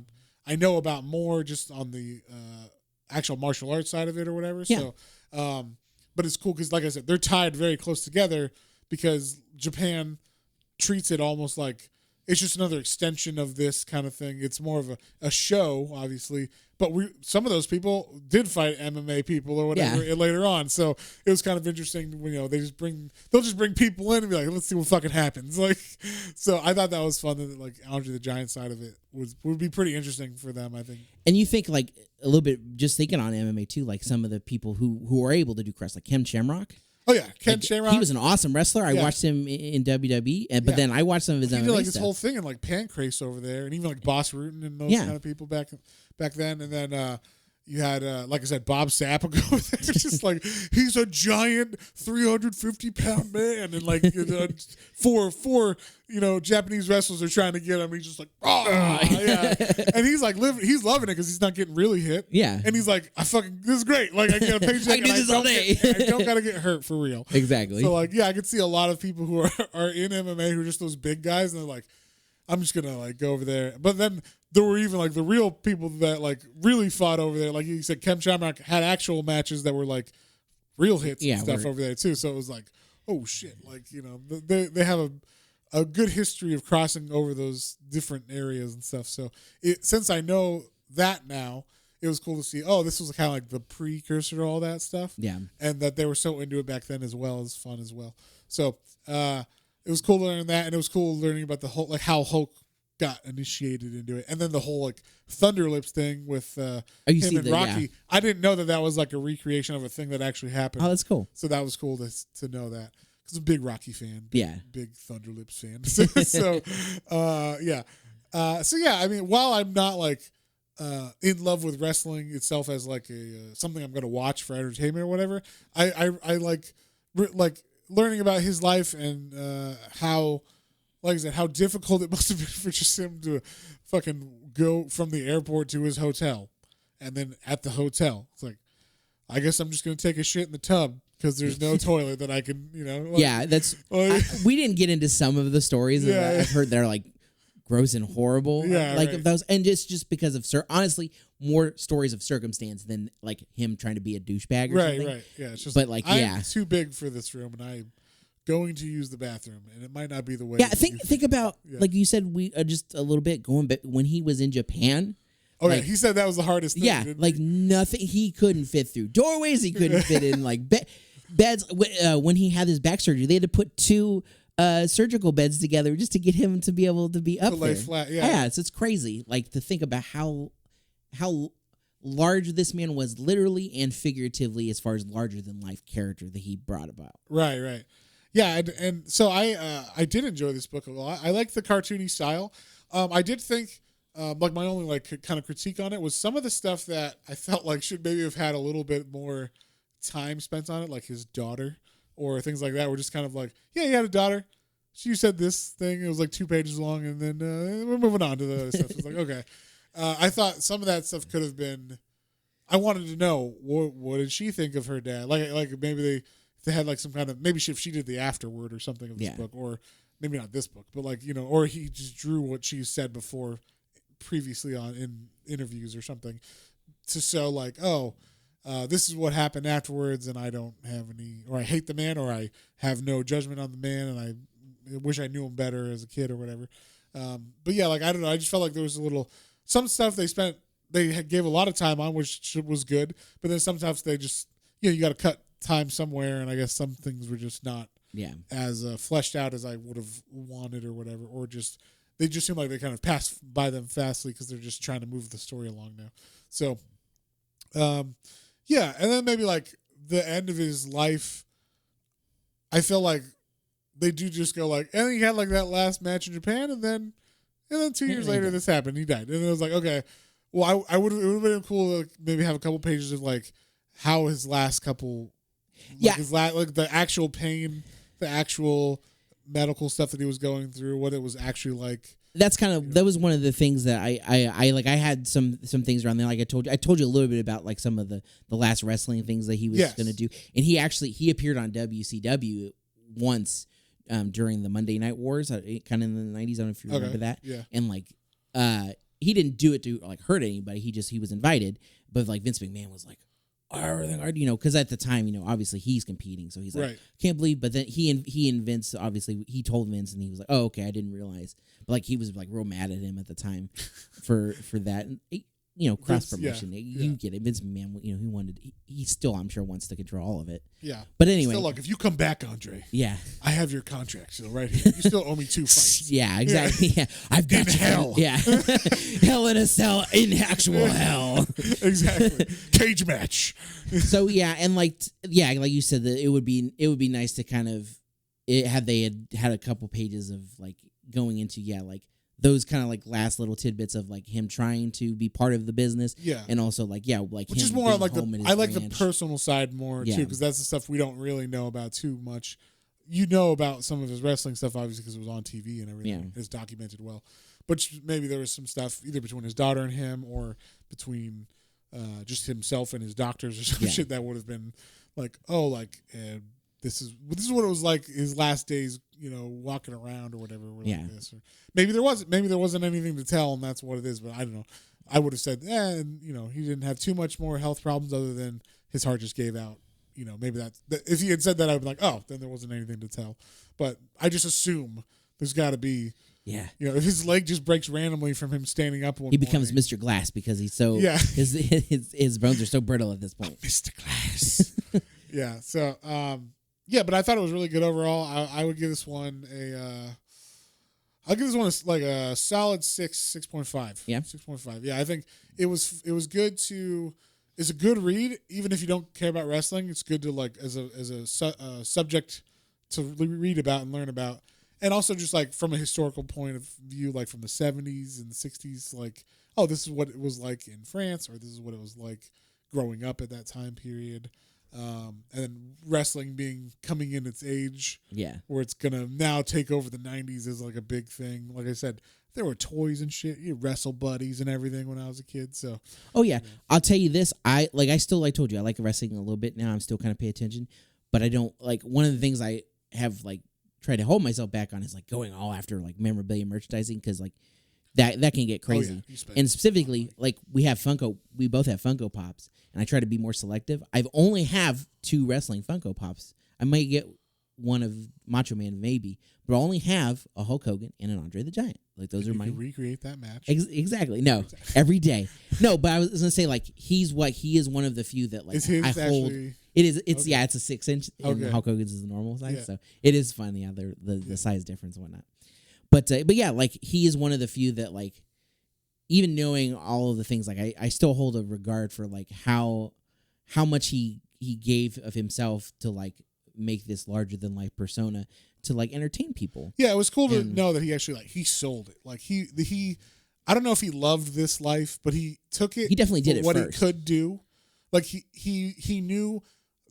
I know about more just on the actual martial arts side of it or whatever. Yeah. So, but it's cool because, like I said, they're tied very close together because Japan treats it almost like it's just another extension of this kind of thing. It's more of a show, obviously. But some of those people did fight MMA people or whatever later on. So it was kind of interesting when, they'll just bring people in and be like, let's see what fucking happens. Like, so I thought that was fun that like Andre the Giant side of it would be pretty interesting for them, I think. And you think like a little bit, just thinking on MMA too, like some of the people who are able to do crest, like Ken Shamrock. Oh yeah, Ken Shamrock. He was an awesome wrestler. I watched him in WWE, but then I watched some of his MMA stuff. He did like his stuff. whole thing in like Pancrase over there, and even like Boss Rutan and those kind of people back then. And then you had, like I said, Bob Sapp over there. It's just like, he's a giant 350-pound man, and like four Japanese wrestlers are trying to get him. He's just like, yeah, and he's like he's loving it because he's not getting really hit. Yeah, and he's like, this is great. Like I get a paycheck, I do this all day. I don't gotta get hurt for real. Exactly. So like, I could see a lot of people who are in MMA who are just those big guys, and they're like, I'm just gonna like go over there. But then there were even like the real people that like really fought over there. Like you said, Ken Shamrock had actual matches that were like real hits and stuff over there too. So it was like, oh shit, like they have a good history of crossing over those different areas and stuff. So since I know that now, it was cool to see. Oh, this was kind of like the precursor to all that stuff. Yeah, and that they were so into it back then as well. As fun as well. So it was cool learning that, and it was cool learning about the whole like how Hulk got initiated into it, and then the whole like Thunder Lips thing with him and Rocky. Yeah. I didn't know that was like a recreation of a thing that actually happened. Oh, that's cool. So that was cool to know that, because I'm a big Rocky fan. Big Thunder Lips fan. So I mean, while I'm not like in love with wrestling itself as like a something I'm going to watch for entertainment or whatever, I like learning about his life and how. Like I said, how difficult it must have been for just him to fucking go from the airport to his hotel. And then at the hotel, it's like, I guess I'm just going to take a shit in the tub because there's no toilet that I can, we didn't get into some of the stories that I've heard they're like gross and horrible. Yeah, like those, and it's just because of, honestly, more stories of circumstance than like him trying to be a douchebag or something. Right. Yeah. It's just, but like, I'm too big for this room, and I'm going to use the bathroom, and it might not be the way. Yeah, think about like you said, we just a little bit going back when he was in Japan. Oh yeah, he said that was the hardest thing. Yeah, like nothing. He couldn't fit through doorways. He couldn't fit in like beds. When he had his back surgery, they had to put two surgical beds together just to get him to be able to be up to lay flat. Yeah, so it's crazy. Like to think about how large this man was literally and figuratively as far as larger than life character that he brought about. Right. Yeah, and so I did enjoy this book a lot. I like the cartoony style. I did think like my only like kind of critique on it was some of the stuff that I felt like should maybe have had a little bit more time spent on it, like his daughter or things like that. Were just kind of like, yeah, he had a daughter. She said this thing. It was like 2 pages long, and then we're moving on to the other stuff. It's like, okay. I thought some of that stuff could have been. I wanted to know what did she think of her dad. Like maybe they had like some kind of maybe if she did the afterword or something of this book, or maybe not this book, but like or he just drew what she said before previously on in interviews or something to show like, oh, this is what happened afterwards, and I don't have any, or I hate the man, or I have no judgment on the man, and I wish I knew him better as a kid or whatever. But yeah, like I don't know, I just felt like there was a little some stuff they gave a lot of time on, which was good, but then sometimes they just you got to cut time somewhere, and I guess some things were just not as fleshed out as I would have wanted or whatever, or just they just seem like they kind of pass by them fastly because they're just trying to move the story along now. So, yeah, and then maybe like the end of his life, I feel like they do just go like, and he had like that last match in Japan, and then 2 years later this happened, he died, and it was like, okay, well, it would have been cool to maybe have a couple pages of like how his last couple, like the actual pain, the actual medical stuff that he was going through, what it was actually like. That's kind of that was one of the things that I like. I had some things around there. Like I told you a little bit about like some of the last wrestling things that he was going to do, and he appeared on WCW once during the Monday Night Wars, kind of in the 90s. I don't know if you remember that. Yeah. And like he didn't do it to like hurt anybody. He was invited, but like Vince McMahon was like, everything, because at the time, obviously he's competing, so he's like, can't believe. But then he and Vince, obviously, he told Vince, and he was like, oh, okay, I didn't realize. But like he was like real mad at him at the time for that. And, cross promotion. You get it. Vince McMahon, he wanted. He still, I'm sure, wants to control all of it. Yeah. But anyway, still, like, if you come back, Andre. Yeah. I have your contract still right here. You still owe me 2 fights. Yeah, exactly. Yeah, I've got in hell. Yeah, hell in a cell, in actual hell. Exactly. Cage match. So yeah, and like you said, that it would be nice to kind of they had a couple pages of like going into like those kind of like last little tidbits of like him trying to be part of the business, and also like which is more on like the personal side more too, because that's the stuff we don't really know about too much. About some of his wrestling stuff obviously because it was on TV and everything. It's documented well, but maybe there was some stuff either between his daughter and him, or between just himself and his doctors or some shit that would have been like, oh, like this is what it was like his last days, walking around or whatever. Like this. Or maybe there wasn't anything to tell, and that's what it is. But I don't know. I would have said, he didn't have too much more health problems other than his heart just gave out. Maybe that if he had said that, I'd be like, oh, then there wasn't anything to tell. But I just assume there's got to be. Yeah. If his leg just breaks randomly from him standing up one he becomes Mr. Glass because he's so his bones are so brittle at this point. Mr. Glass. Yeah. So but I thought it was really good overall. I would give this one I'll give this one like a solid 6.5. Yeah. 6.5. Yeah, I think it was good to. It's a good read, even if you don't care about wrestling. It's good to like as a subject to read about and learn about. And also just like from a historical point of view, like from the 70s and the 60s, like, oh, this is what it was like in France, or this is what it was like growing up at that time period. And then wrestling coming in its age, where it's gonna now take over the 90s is like a big thing. Like I said, there were toys and shit, wrestle buddies and everything when I was a kid. So, I'll tell you this: I told you, I like wrestling a little bit now. I'm still kind of pay attention, but I don't like. One of the things I have like tried to hold myself back on is like going all after like memorabilia merchandising, because like that can get crazy. And specifically, like we both have Funko Pops, and I try to be more selective. I've only have 2 wrestling Funko Pops. I might get one of Macho Man maybe, but I only have a Hulk Hogan and an Andre the Giant. Like those are my recreate that match. Exactly. No, every day. No, but I was gonna say like he is one of the few that like I hold. It is. It's okay. It's a 6-inch. And Hulk Hogan's is the normal size, so it is fun. Yeah, the size difference and whatnot. But yeah, like he is one of the few that like even knowing all of the things, like I still hold a regard for like how much he gave of himself to like make this larger than life persona to like entertain people. Yeah, it was cool to know that he actually like he sold it. Like he I don't know if he loved this life, but he took it. He definitely did it what first. he could do. Like he knew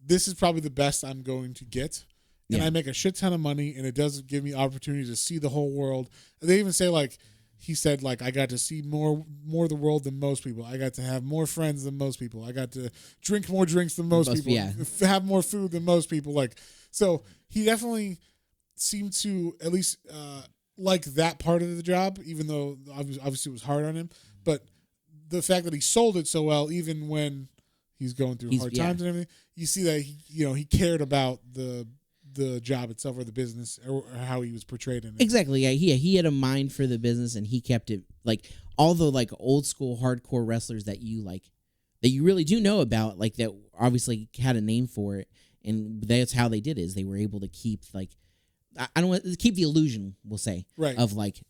this is probably the best I'm going to get. And I make a shit ton of money, and it does give me opportunity to see the whole world. And they even say, like, he said, like, I got to see more of the world than most people. I got to have more friends than most people. I got to drink more drinks than most people. Yeah. Have more food than most people. Like, so he definitely seemed to at least like that part of the job, even though obviously it was hard on him. But the fact that he sold it so well, even when he's going through hard times and everything, you see that he cared about the job itself or the business or how he was portrayed in it. Exactly. Yeah. He had a mind for the business, and he kept it like all the like old school hardcore wrestlers that you really do know about, like that obviously had a name for it, and that's how they did it, is they were able to keep like I don't want to keep the illusion, we'll say, right, of like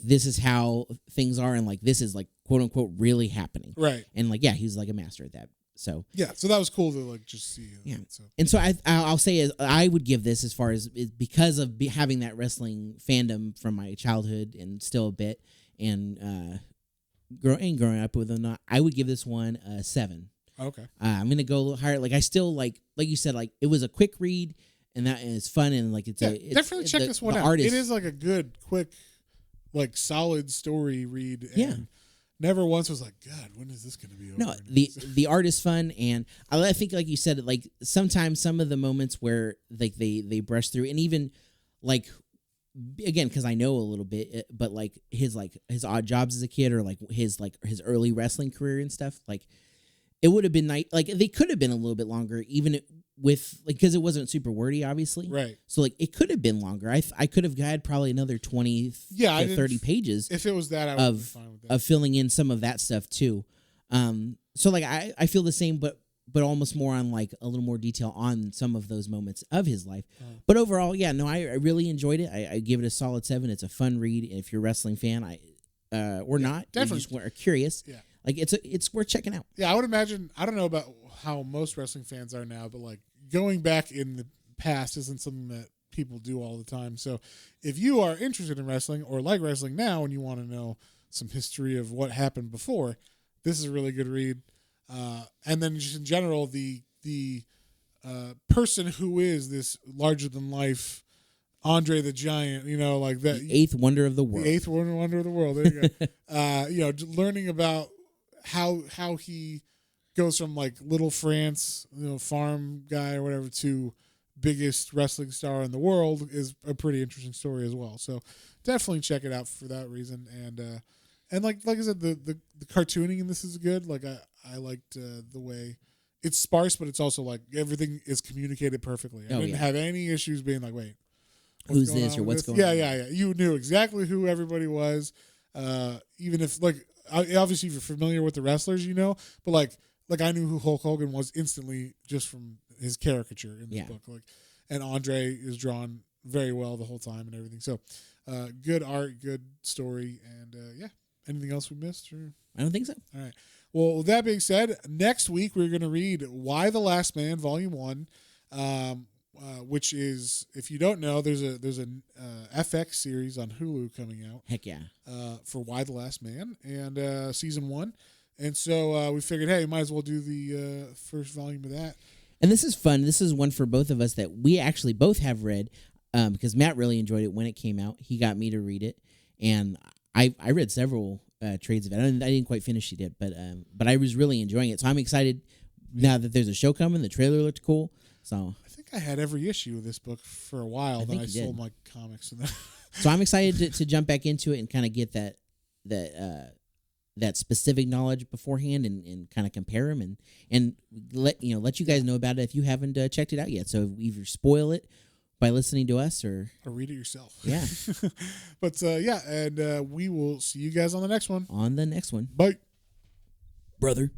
this is how things are, and like this is like quote unquote really happening, right, and like he's like a master at that. So yeah, so that was cool to like just see. So. And so I'll say I would give this, as far as because of having that wrestling fandom from my childhood and still a bit, and growing up with them, I would give this one a 7. Okay, I'm gonna go a little higher. Like I still like you said, like it was a quick read, and it's fun, and like definitely check this one out. It is like a good, quick, like solid story read. And never once was like, God, when is this going to be over? No, the art is fun, and I think, like you said, like sometimes some of the moments where like they brush through, and even like again, because I know a little bit, but like his odd jobs as a kid, or like his early wrestling career and stuff, like it would have been nice. Like they could have been a little bit longer, even with like, because it wasn't super wordy, obviously, right? So like it could have been longer. I could have had probably another 20 to 30 pages if it was that. I would be fine with that. Of filling in some of that stuff too. So like I feel the same, but almost more on like a little more detail on some of those moments of his life. But overall, I really enjoyed it. I give it a solid 7. It's a fun read if you're a wrestling fan. Or not, definitely. You just are curious. Yeah. Like it's worth checking out. Yeah, I would imagine. I don't know about how most wrestling fans are now, but like going back in the past isn't something that people do all the time. So if you are interested in wrestling or like wrestling now, and you want to know some history of what happened before, this is a really good read. And then just in general, the person who is this larger than life Andre the Giant, like that. The 8th wonder of the world. The 8th wonder of the world. There you go. Learning about how he goes from like little France, farm guy or whatever, to biggest wrestling star in the world is a pretty interesting story as well. So definitely check it out for that reason. And like I said, the cartooning in this is good. Like I liked the way it's sparse, but it's also like everything is communicated perfectly. I didn't have any issues being like, wait, who's this or what's going on? Yeah. You knew exactly who everybody was. Even if like obviously if you're familiar with the wrestlers, but like I knew who Hulk Hogan was instantly just from his caricature in this book. Like, and Andre is drawn very well the whole time and everything. So, good art, good story, and anything else we missed? Or? I don't think so. All right. Well, with that being said, next week we're going to read Why the Last Man, Volume 1, which is, if you don't know, there's a FX series on Hulu coming out. Heck yeah. For Why the Last Man, and season 1. And so we figured, hey, might as well do the first volume of that. And this is fun. This is one for both of us that we actually both have read, because Matt really enjoyed it when it came out. He got me to read it, and I read several trades of it. I didn't quite finish it yet, but I was really enjoying it. So I'm excited now that there's a show coming. The trailer looked cool. So I think I had every issue of this book for a while. Then I sold my comics. So I'm excited to jump back into it and kind of get that specific knowledge beforehand and kind of compare them and let you guys know about it if you haven't checked it out yet. So either spoil it by listening to us or read it yourself. Yeah. But and we will see you guys on the next one. On the next one. Bye. Brother.